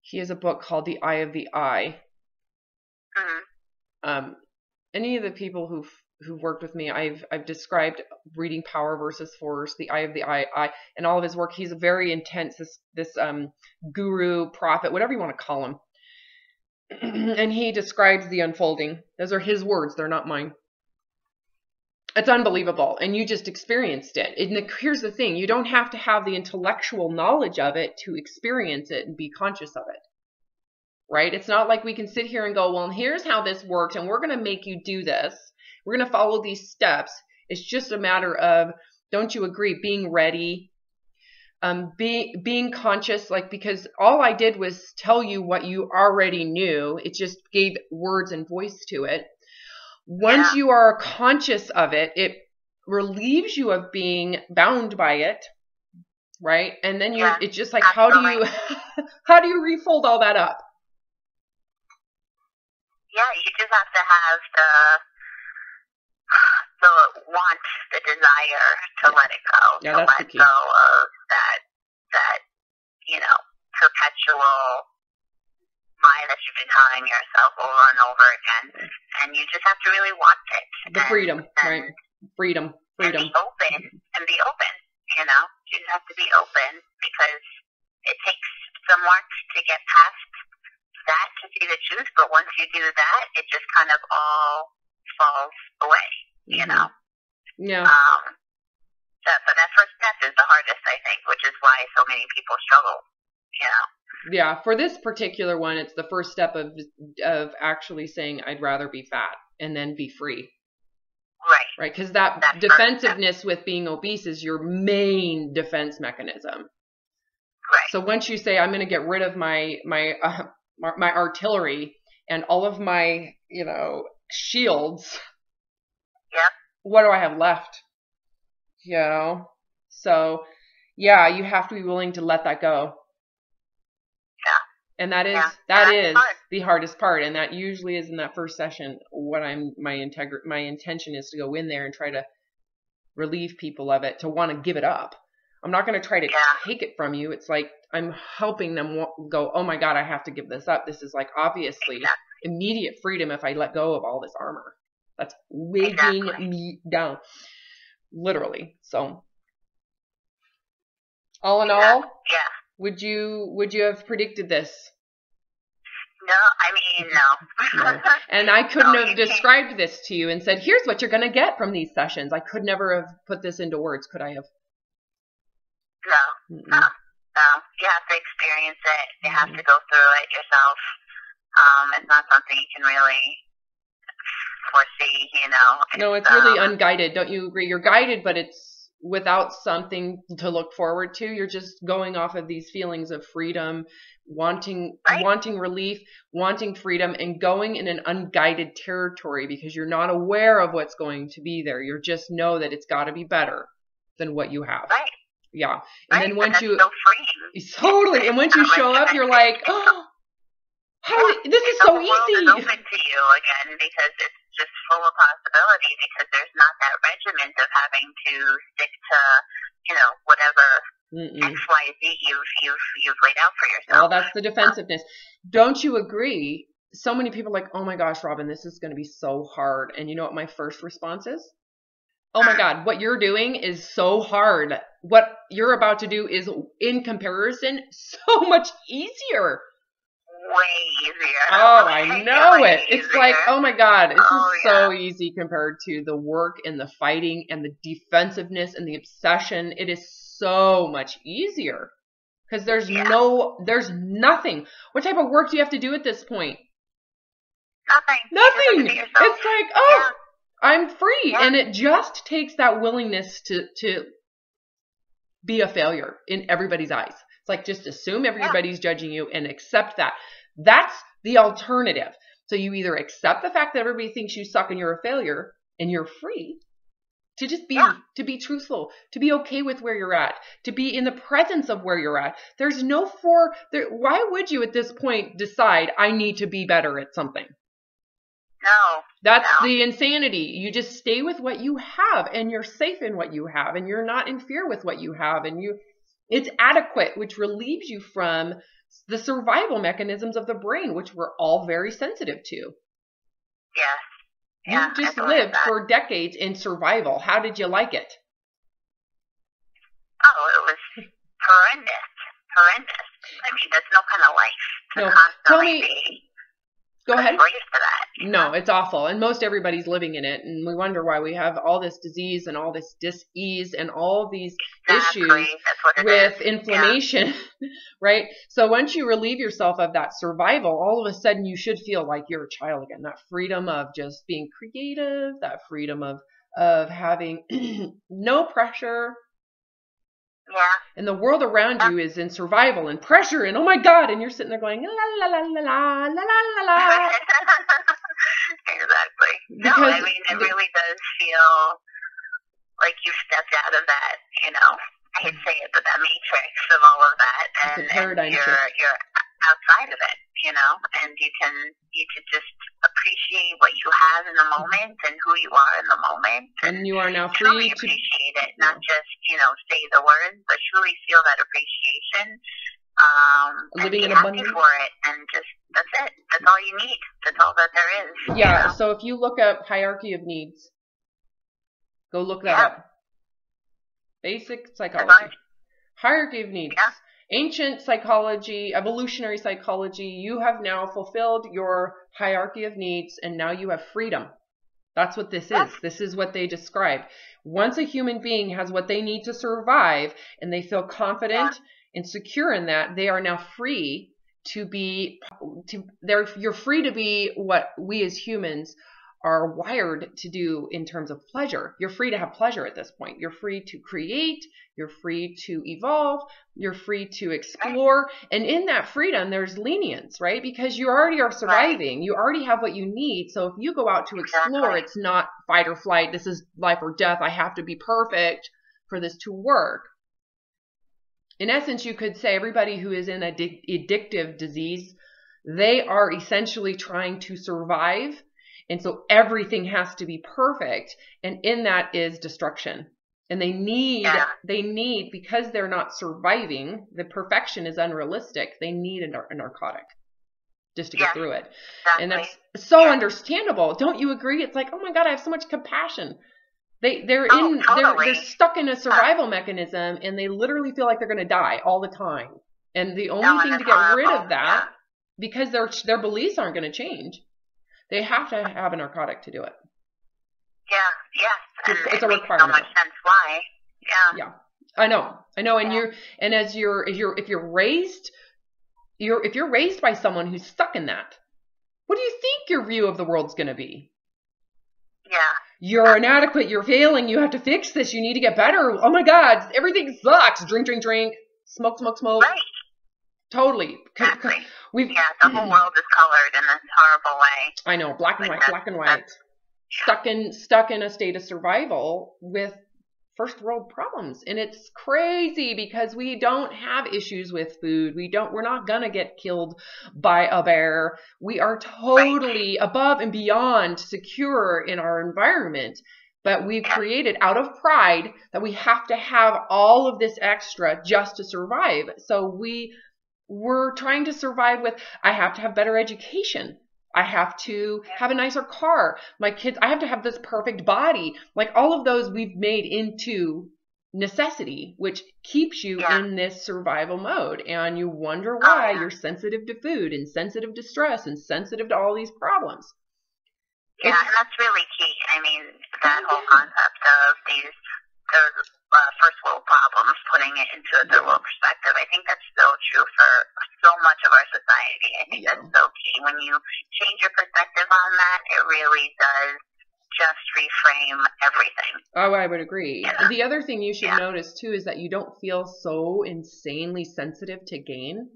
He has a book called The Eye of the I. Any of the people who've worked with me, I've described reading Power versus Force, The Eye of the I, and all of his work. He's a very intense, this guru, prophet, whatever you want to call him. And he describes the unfolding. Those are his words, they're not mine. It's unbelievable, and you just experienced it. And here's the thing, you don't have to have the intellectual knowledge of it to experience it and be conscious of it. Right? It's not like we can sit here and go, well, here's how this works, and we're going to make you do this. We're going to follow these steps. It's just a matter of, don't you agree, being ready, being conscious, because all I did was tell you what you already knew. It just gave words and voice to it. Once you are conscious of it, it relieves you of being bound by it, right? And then it's just like, how do you refold all that up? Yeah, you just have to have the want, the desire to let it go. Yeah, that's the key. Go of that perpetual lie that you've been telling yourself over and over again, and you just have to really want it. The freedom, right? Freedom. And be open. You know, you just have to be open because it takes some work to get past that to see the truth. But once you do that, it just kind of all falls away, you know? Yeah. But that first step is the hardest, I think, which is why so many people struggle, you know? Yeah, for this particular one, it's the first step of actually saying, I'd rather be fat and then be free. Right. Right, because that defensiveness with being obese is your main defense mechanism. Right. So once you say, I'm going to get rid of my artillery and all of my, you know, shields, yep. What do I have left? You know? So, yeah, you have to be willing to let that go. And that is the hardest part, and that usually is in that first session. What my intention is to go in there and try to relieve people of it, to want to give it up. I'm not going to try to take it from you. It's like I'm helping them go, oh my God, I have to give this up. This is like obviously immediate freedom if I let go of all this armor. That's weighing me down, literally. So, all in all. Would you have predicted this? No, I mean, no. No. And I couldn't have described this to you and said, here's what you're going to get from these sessions. I could never have put this into words, could I have? No. No. You have to experience it. You have to go through it yourself. It's not something you can really foresee, you know. No, it's really unguided. Don't you agree? You're guided, but it's without something to look forward to. You're just going off of these feelings of freedom, wanting relief, wanting freedom, and going in an unguided territory because you're not aware of what's going to be there. You just know that it's got to be better than what you have. Right. Yeah. And then once you so freeing. Totally. And once you show up, you're like, oh, this is so easy. The world is open to you again because it's just full of possibility because there's not that regiment of having to stick to, you know, whatever XYZ you've laid out for yourself. Well, that's the defensiveness. Don't you agree? So many people are like, oh my gosh, Robin, this is going to be so hard. And you know what my first response is? Oh my God, what you're doing is so hard. What you're about to do is, in comparison, so much easier. Way easier. Oh, I know it. It's like, oh my God, this is so easy compared to the work and the fighting and the defensiveness and the obsession. It is so much easier because there's nothing. What type of work do you have to do at this point? Nothing. It's like, I'm free. And it just takes that willingness to be a failure in everybody's eyes. It's like, just assume everybody's judging you and accept that. That's the alternative. So you either accept the fact that everybody thinks you suck and you're a failure and you're free to just be, to be truthful, to be okay with where you're at, to be in the presence of where you're at. There's no why would you at this point decide I need to be better at something? No. That's the insanity. You just stay with what you have and you're safe in what you have and you're not in fear with what you have and it's adequate, which relieves you from the survival mechanisms of the brain, which we're all very sensitive to. Yes. You've just lived for decades in survival. How did you like it? Oh, it was horrendous. I mean, there's no kind of life to constantly be. Go ahead. To that, no, it's awful. And most everybody's living in it. And we wonder why we have all this disease and all this dis-ease and all these issues with inflammation, right? So once you relieve yourself of that survival, all of a sudden you should feel like you're a child again. That freedom of just being creative, that freedom of having no pressure. Yeah. And the world around you is in survival and pressure and oh my God, and you're sitting there going la la la la la la la la. Exactly. No, I mean it really does feel like you've stepped out of that, you know, I hate to say it, but that matrix of all of that and you're outside of it, you know, and you can just appreciate what you have in the moment and who you are in the moment. And you are now free truly appreciate it, not just, you know, say the words, but truly feel that appreciation. Living and in abundance for it, and just that's it. That's all you need. That's all that there is. Yeah. You know? So if you look up hierarchy of needs, go look that up. Basic psychology. Hierarchy of needs. Yeah. Ancient psychology, evolutionary psychology, you have now fulfilled your hierarchy of needs and now you have freedom. That's what this is. This is what they describe. Once a human being has what they need to survive and they feel confident and secure in that, they are now free to be, you're free to be what we as humans are wired to do in terms of pleasure. You're free to have pleasure at this point. You're free to create. You're free to evolve. You're free to explore. And in that freedom, there's lenience, right? Because you already are surviving. You already have what you need. So if you go out to explore, it's not fight or flight. This is life or death. I have to be perfect for this to work. In essence, you could say everybody who is in an addictive disease, they are essentially trying to survive. And so everything has to be perfect. And in that is destruction. And they need, because they're not surviving, the perfection is unrealistic. They need a narcotic just to get through it. Exactly. And that's so understandable. Don't you agree? It's like, oh my God, I have so much compassion. They're stuck in a survival mechanism and they literally feel like they're going to die all the time. And the only thing to get rid of that, because their beliefs aren't going to change, they have to have a narcotic to do it. Yeah, yes. It's a requirement. Makes so much sense why. Yeah. I know. And if you're raised by someone who's stuck in that, what do you think your view of the world's going to be? Yeah. You're inadequate. You're failing. You have to fix this. You need to get better. Oh my God, everything sucks. Drink, drink, drink. Smoke, smoke, smoke. Right. Totally. Exactly. The whole world is colored in this horrible way. I know, black and white. Stuck in a state of survival with first world problems. And it's crazy because we don't have issues with food. We're not gonna get killed by a bear. We are totally above and beyond secure in our environment. But we've created out of pride that we have to have all of this extra just to survive. So we're trying to survive with, I have to have better education. I have to have a nicer car. My kids, I have to have this perfect body. Like all of those we've made into necessity, which keeps you in this survival mode. And you wonder why you're sensitive to food and sensitive to stress and sensitive to all these problems. Yeah, and that's really key. I mean, that whole concept of those first world problems, putting it into a third world perspective, I think that's so true for so much of our society. I think that's so key. When you change your perspective on that, it really does just reframe everything. Oh, I would agree. Yeah. The other thing you should notice too is that you don't feel so insanely sensitive to gain.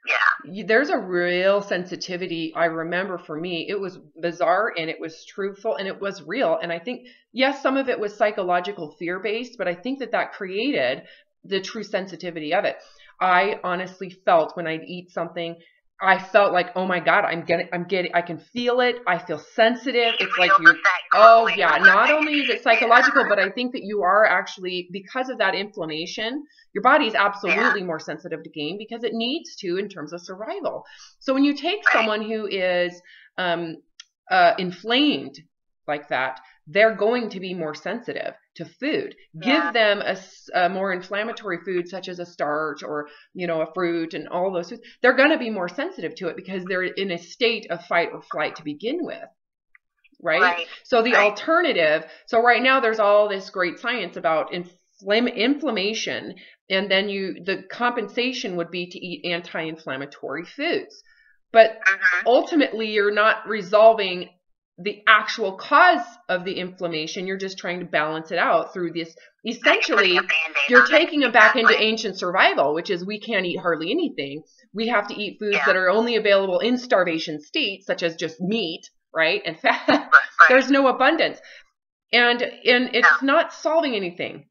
Yeah. There's a real sensitivity. I remember for me, it was bizarre and it was truthful and it was real. And I think, yes, some of it was psychological fear-based, but I think that created the true sensitivity of it. I honestly felt when I'd eat something, I felt like, oh my God, I can feel it. I feel sensitive. It's like not only is it psychological, but I think that you are actually, because of that inflammation, your body is absolutely more sensitive to gain because it needs to in terms of survival. So when you take someone who is inflamed like that, they're going to be more sensitive to food. Give them a more inflammatory food such as a starch or, a fruit and all those foods. They're going to be more sensitive to it because they're in a state of fight or flight to begin with. Right? So the alternative, so right now there's all this great science about inflammation, and then the compensation would be to eat anti-inflammatory foods. But ultimately you're not resolving the actual cause of the inflammation. You're just trying to balance it out through this. Essentially, you're taking it back into ancient survival, which is we can't eat hardly anything. We have to eat foods that are only available in starvation states, such as just meat, right? And fat. There's no abundance. And it's not solving anything.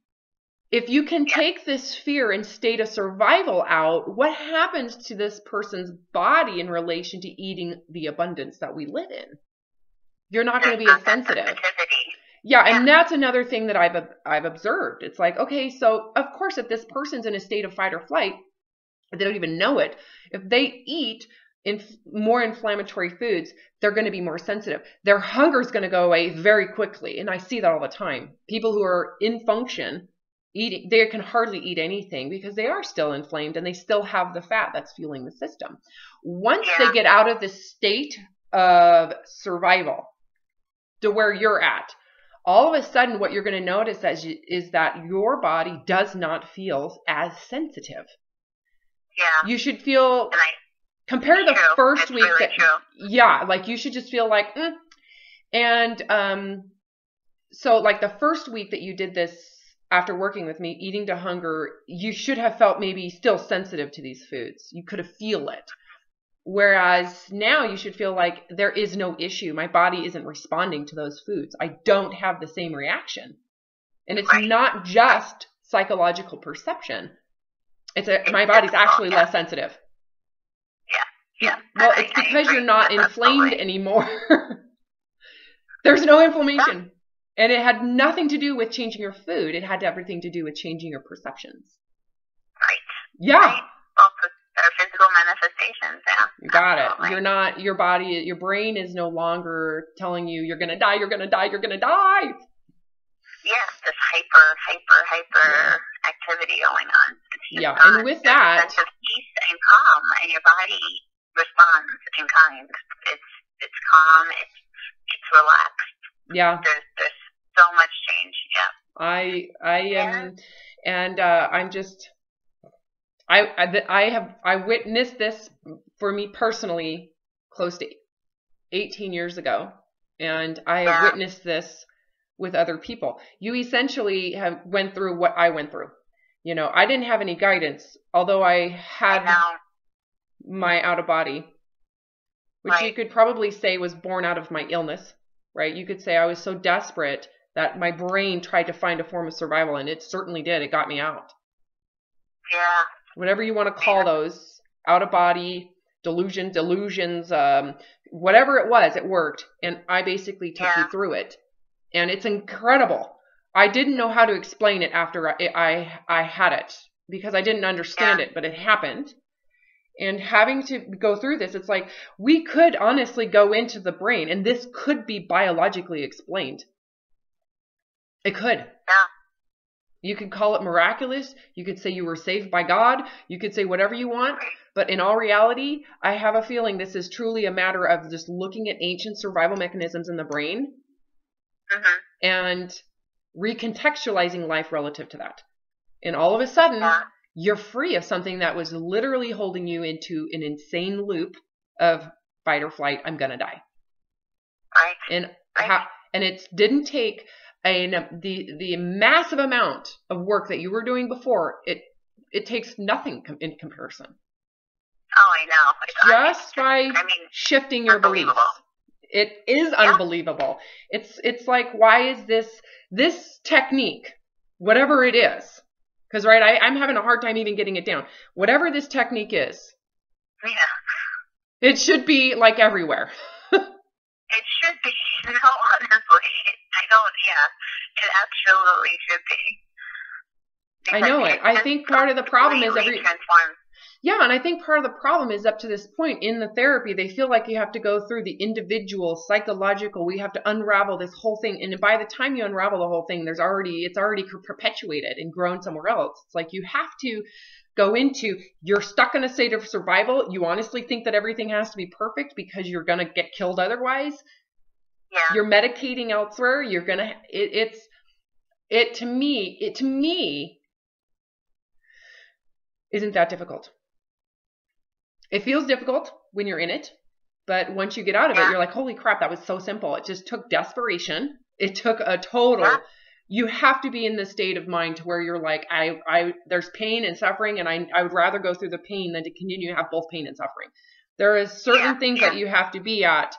If you can take this fear and state of survival out, what happens to this person's body in relation to eating the abundance that we live in? You're not going to be as sensitive. Yeah, and that's another thing that I've observed. It's like, okay, so of course if this person's in a state of fight or flight, they don't even know it. If they eat more inflammatory foods, they're going to be more sensitive. Their hunger is going to go away very quickly. And I see that all the time. People who are in function eating, they can hardly eat anything because they are still inflamed and they still have the fat that's fueling the system. Once they get out of this state of survival to where you're at, all of a sudden what you're going to notice is that your body does not feel as sensitive. Yeah. You should feel, compare the first week like you should just feel like, And so like the first week that you did this after working with me, eating to hunger, you should have felt maybe still sensitive to these foods. You could have feel it. Whereas now you should feel like there is no issue. My body isn't responding to those foods. I don't have the same reaction. And it's not just psychological perception. My body's actually less sensitive. Yeah. Well, it's because you're not inflamed anymore. There's no inflammation. And it had nothing to do with changing your food. It had everything to do with changing your perceptions. Right. Yeah. Right. Also, their physical manifestations, yeah. You got it. You're not, your body, your brain is no longer telling you you're going to die, you're going to die, you're going to die. Yeah, this hyper activity going on. Yeah, and with that, sense of peace and calm, and your body responds in kind. It's calm. It's relaxed. Yeah. There's so much change. Yeah. I am, and I'm just, I witnessed this for me personally close to 18 years ago, and I have witnessed this with other people. You essentially went through what I went through. You know, I didn't have any guidance, although I had my out of body, which you could probably say was born out of my illness, right? You could say I was so desperate that my brain tried to find a form of survival, and it certainly did. It got me out. Yeah. Whatever you want to call those, out of body, delusions, whatever it was, it worked. And I basically took you through it. And it's incredible. I didn't know how to explain it after I had it because I didn't understand it, but it happened. And having to go through this, it's like we could honestly go into the brain and this could be biologically explained. It could. Yeah. You could call it miraculous. You could say you were saved by God. You could say whatever you want. But in all reality, I have a feeling this is truly a matter of just looking at ancient survival mechanisms in the brain and recontextualizing life relative to that. And all of a sudden, you're free of something that was literally holding you into an insane loop of fight or flight. I'm going to die. Right. And it didn't take the massive amount of work that you were doing before. It takes nothing in comparison. Oh, I know. Just by shifting your beliefs. It is unbelievable. It's like, why is this technique, whatever it is, because I'm having a hard time even getting it down. Whatever this technique is, it should be like everywhere. It should be. No, honestly, it absolutely should be. I know it. I think part of the problem is and I think part of the problem is up to this point in the therapy, they feel like you have to go through the individual psychological, we have to unravel this whole thing. And by the time you unravel the whole thing, it's already perpetuated and grown somewhere else. It's like you have to go into, you're stuck in a state of survival. You honestly think that everything has to be perfect because you're going to get killed otherwise. Yeah. You're medicating elsewhere. You're going to, to me, isn't that difficult. It feels difficult when you're in it, but once you get out of it, you're like, holy crap, that was so simple. It just took desperation. It took a total. You have to be in the state of mind to where you're like, there's pain and suffering, and I would rather go through the pain than to continue to have both pain and suffering. There is certain things that you have to be at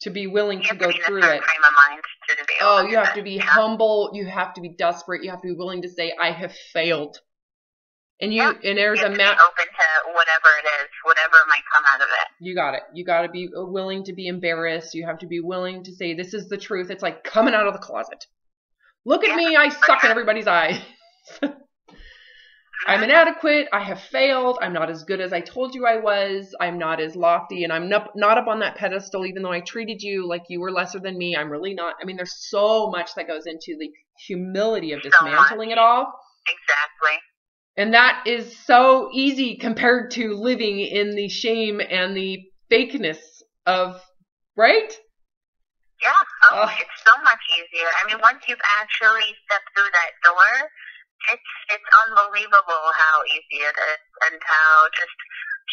to be willing to go through it. You have to be humble. You have to be desperate. You have to be willing to say, I have failed. And there's open to whatever it is, whatever might come out of it. You got it. You got to be willing to be embarrassed. You have to be willing to say, this is the truth. It's like coming out of the closet. Look at me. I suck in everybody's eyes. I'm inadequate. I have failed. I'm not as good as I told you I was. I'm not as lofty, and I'm not up on that pedestal, even though I treated you like you were lesser than me. I'm really not. I mean, there's so much that goes into the humility of dismantling it all. Exactly. And that is so easy compared to living in the shame and the fakeness of, right? Yeah, oh, it's so much easier. I mean, once you've actually stepped through that door, it's unbelievable how easy it is and how just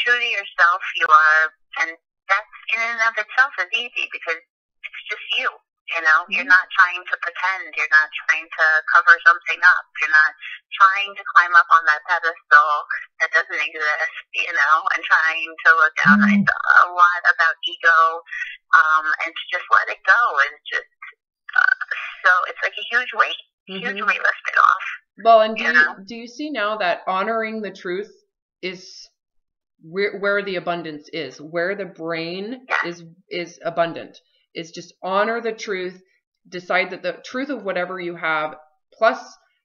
true to yourself you are. And that in and of itself is easy because it's just you. You know, you're not trying to pretend. You're not trying to cover something up. You're not trying to climb up on that pedestal that doesn't exist, you know, and trying to look down. It's a lot about ego, and to just let it go is just, so it's like a huge weight, lifted off. Well, and do you see now that honoring the truth is where the abundance is, where the brain is abundant. Is just honor the truth, decide that the truth of whatever you have, plus,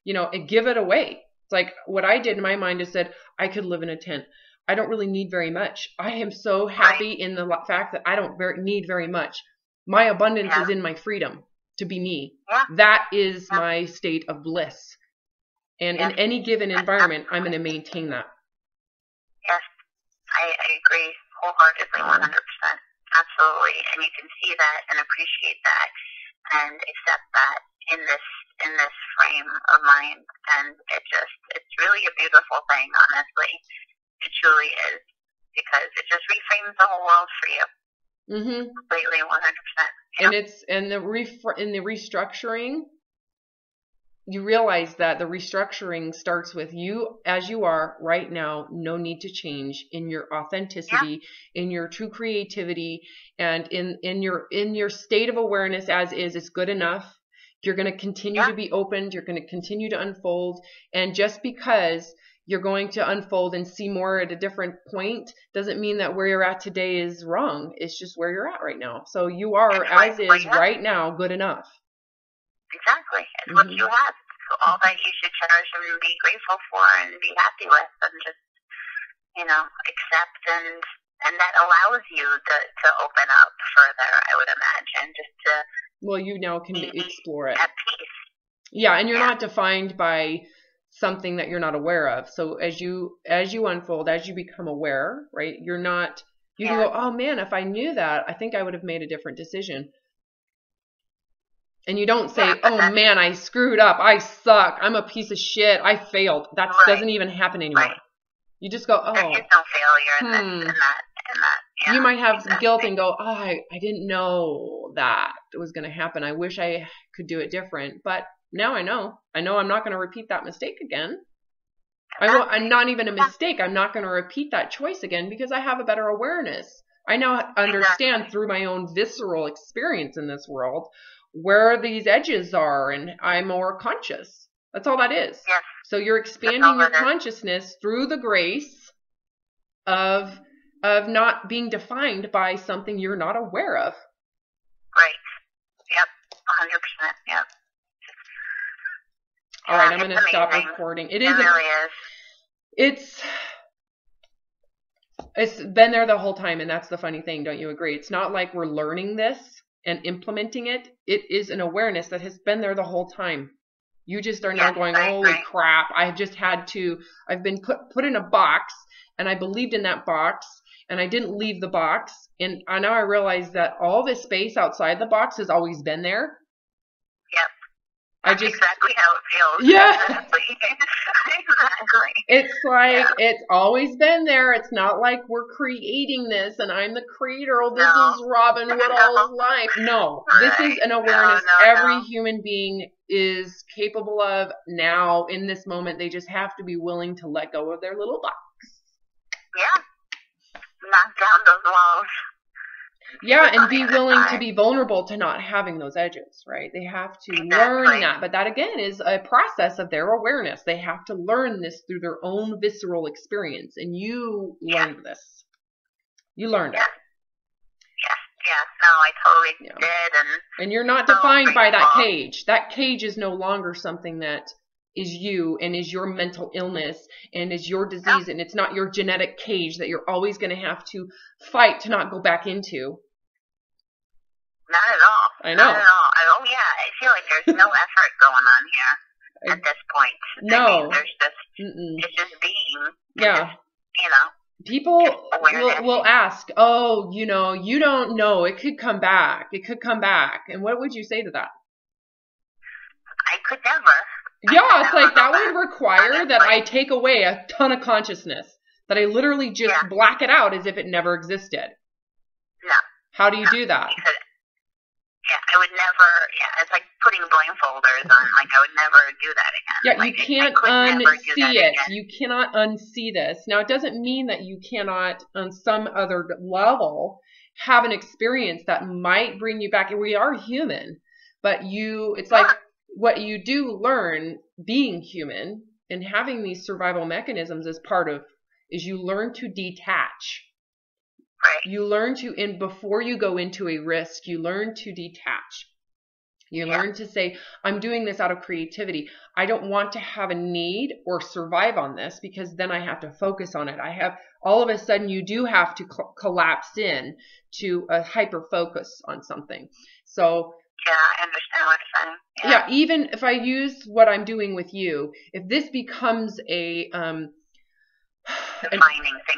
you know, give it away. It's like what I did in my mind is said, I could live in a tent. I don't really need very much. I am so happy in the fact that I don't need very much. My abundance is in my freedom to be me. That is my state of bliss. And in any given environment, I'm going to maintain that. Yes, I agree wholeheartedly, 100%. Absolutely, and you can see that and appreciate that and accept that in this frame of mind, and it's really a beautiful thing, honestly. It truly is, because it just reframes the whole world for you. Completely, 100%. And it's in the restructuring, you realize that the restructuring starts with you as you are right now. No need to change in your authenticity, in your true creativity, and in your state of awareness as is. It's good enough. You're going to continue to be opened. You're going to continue to unfold. And just because you're going to unfold and see more at a different point doesn't mean that where you're at today is wrong. It's just where you're at right now. So you are as is right now good enough. Exactly. It's what you have. It's all that you should cherish and be grateful for and be happy with, and just, you know, accept, and that allows you to open up further, I would imagine, just to you now can explore it. At peace. Yeah, and you're not defined by something that you're not aware of. So as you unfold, as you become aware, right, you're not, you can go, oh man, if I knew that, I think I would have made a different decision. And you don't say, oh man, I screwed up. I suck. I'm a piece of shit. I failed. That doesn't even happen anymore. You just go, oh. There's no failure in that. Yeah, you might have guilt and go, oh, I didn't know that it was going to happen. I wish I could do it different. But now I know. I know I'm not going to repeat that mistake again. I'm not even a mistake. I'm not going to repeat that choice again because I have a better awareness. I now understand through my own visceral experience in this world where these edges are, and I'm more conscious. That's all that is. Yes. So you're expanding your consciousness through the grace of not being defined by something you're not aware of. Right. Yep. 100%. Yep. All right, I'm going to stop recording. It really is. It's been there the whole time, and that's the funny thing. Don't you agree? It's not like we're learning this and implementing it. It is an awareness that has been there the whole time. You just are now going, holy crap, I've been put in a box, and I believed in that box, and I didn't leave the box. And now I realize that all this space outside the box has always been there. Yep. That's exactly how it feels. Yeah. Exactly. It's like, it's always been there. It's not like we're creating this and I'm the creator. Oh, this is Robin Woodall's life. No, this is an awareness every human being is capable of now in this moment. They just have to be willing to let go of their little box. Yeah. Knock down those walls. Yeah, and be willing to be vulnerable to not having those edges, right? They have to learn that. But that, again, is a process of their awareness. They have to learn this through their own visceral experience. And you learned this. You learned it. Yeah, no, I totally did. And you're not defined by that cage. That cage is no longer something that is you and is your mental illness and is your disease, and it's not your genetic cage that you're always going to have to fight to not go back into. Not at all. I know. Not at all. I feel like there's no effort going on here. at this point. No. I mean, it's just being. Yeah. Just, people will ask, oh, you don't know. It could come back. It could come back. And what would you say to that? I could never. Yeah, it's like that would require that I take away a ton of consciousness. That I literally just black it out as if it never existed. No. How do you do that? I would never, it's like putting blindfolders on. Like, I would never do that again. Yeah, like, you can't unsee it. You cannot unsee this. Now, it doesn't mean that you cannot, on some other level, have an experience that might bring you back. We are human, but it's like what you do learn being human and having these survival mechanisms is you learn to detach. Right. You learn before you go into a risk, you learn to detach. You learn to say, I'm doing this out of creativity. I don't want to have a need or survive on this because then I have to focus on it. All of a sudden you do have to collapse in to a hyper focus on something. So yeah, I understand what you're saying. Yeah, even if I use what I'm doing with you, if this becomes a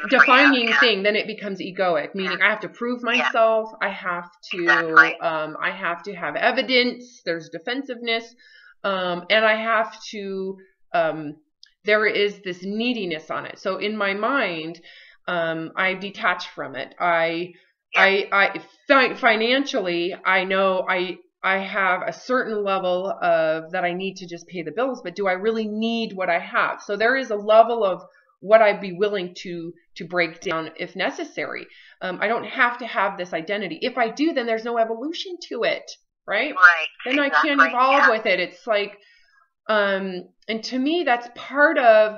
defining thing, then it becomes egoic, meaning I have to prove myself. I have to I have to have evidence. There's defensiveness, and I have to there is this neediness on it. So in my mind, I detach from it. I financially, I know I have a certain level of that I need to just pay the bills, but do I really need what I have? So there is a level of what I'd be willing to break down if necessary. I don't have to have this identity. If I do, then there's no evolution to it, right? Right. Then I can't evolve with it. It's like, and to me, that's part of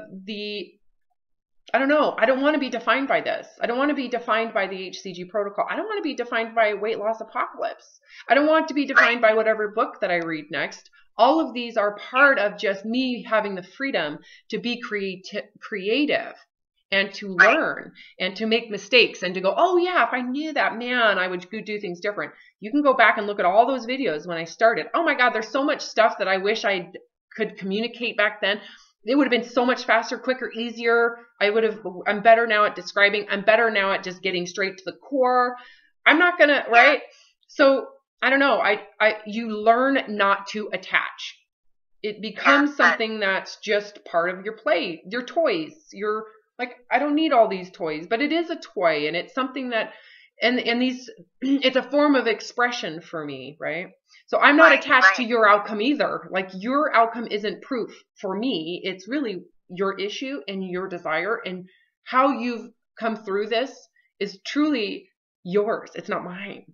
I don't know. I don't want to be defined by this. I don't want to be defined by the HCG protocol. I don't want to be defined by Weight Loss Apocalypse. I don't want to be defined by whatever book that I read next. All of these are part of just me having the freedom to be creative and to learn and to make mistakes and to go, oh yeah, if I knew that, man, I would do things different. You can go back and look at all those videos when I started. Oh my God, there's so much stuff that I wish I could communicate back then. It would have been so much faster, quicker, easier. I'm better now at describing. I'm better now at just getting straight to the core. I'm not gonna, right? So I don't know. You learn not to attach. It becomes something that's just part of your play, your toys. You're like, I don't need all these toys, but it is a toy, and it's something that, and these, it's a form of expression for me, right? So I'm not attached to your outcome either. Like, your outcome isn't proof for me. It's really your issue and your desire, and how you've come through this is truly yours. It's not mine.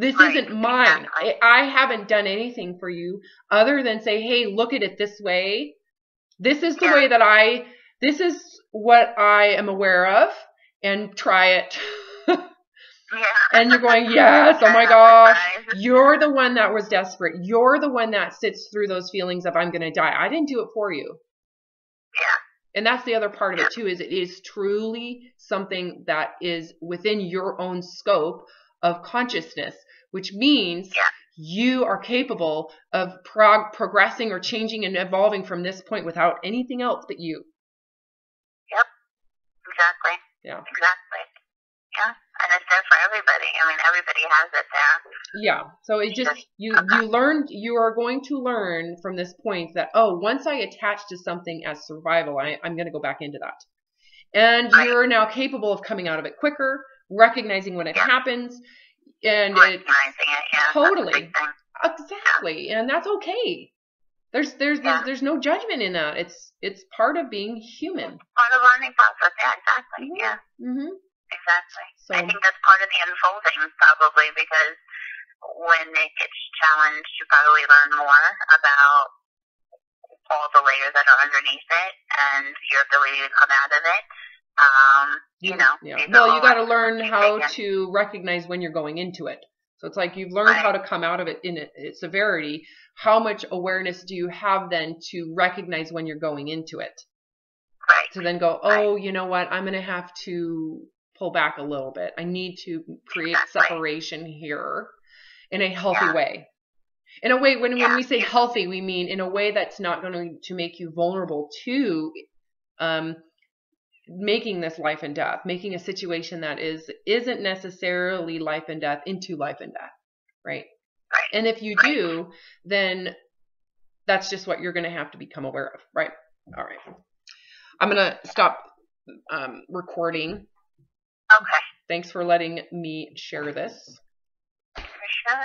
This isn't mine. Exactly. I haven't done anything for you other than say, hey, look at it this way. This is the way that this is what I am aware of, and try it. And you're going, yes, oh my gosh, you're the one that was desperate. You're the one that sits through those feelings of I'm going to die. I didn't do it for you. Yeah. And that's the other part of it too, is it is truly something that is within your own scope of consciousness, which means you are capable of progressing or changing and evolving from this point without anything else but you. Yep. Exactly. Yeah. Exactly. Yeah. And it's there for everybody. I mean, everybody has it there. Yeah. So it just, you are going to learn from this point that, oh, once I attach to something as survival, I'm going to go back into that. And you're now capable of coming out of it quicker, recognizing when it happens, and recognizing it, totally, exactly, and that's okay. There's no judgment in that. It's part of being human. Part of the learning process. Yeah, exactly. Mm-hmm. Yeah. Mm-hmm. Exactly. So, I think that's part of the unfolding, probably, because when it gets challenged, you probably learn more about all the layers that are underneath it and your ability to come out of it. Well, you got to learn how to recognize when you're going into it. So it's like you've learned how to come out of it in its severity. How much awareness do you have then to recognize when you're going into it? Right. To then go, oh, you know what? I'm going to have to pull back a little bit. I need to create separation here in a healthy way. In a way, when we say healthy, we mean in a way that's not going to make you vulnerable to making this life and death, making a situation that isn't necessarily life and death into life and death, right? And if you do, then that's just what you're going to have to become aware of, right? All right. I'm going to stop recording. Okay. Thanks for letting me share this. For sure.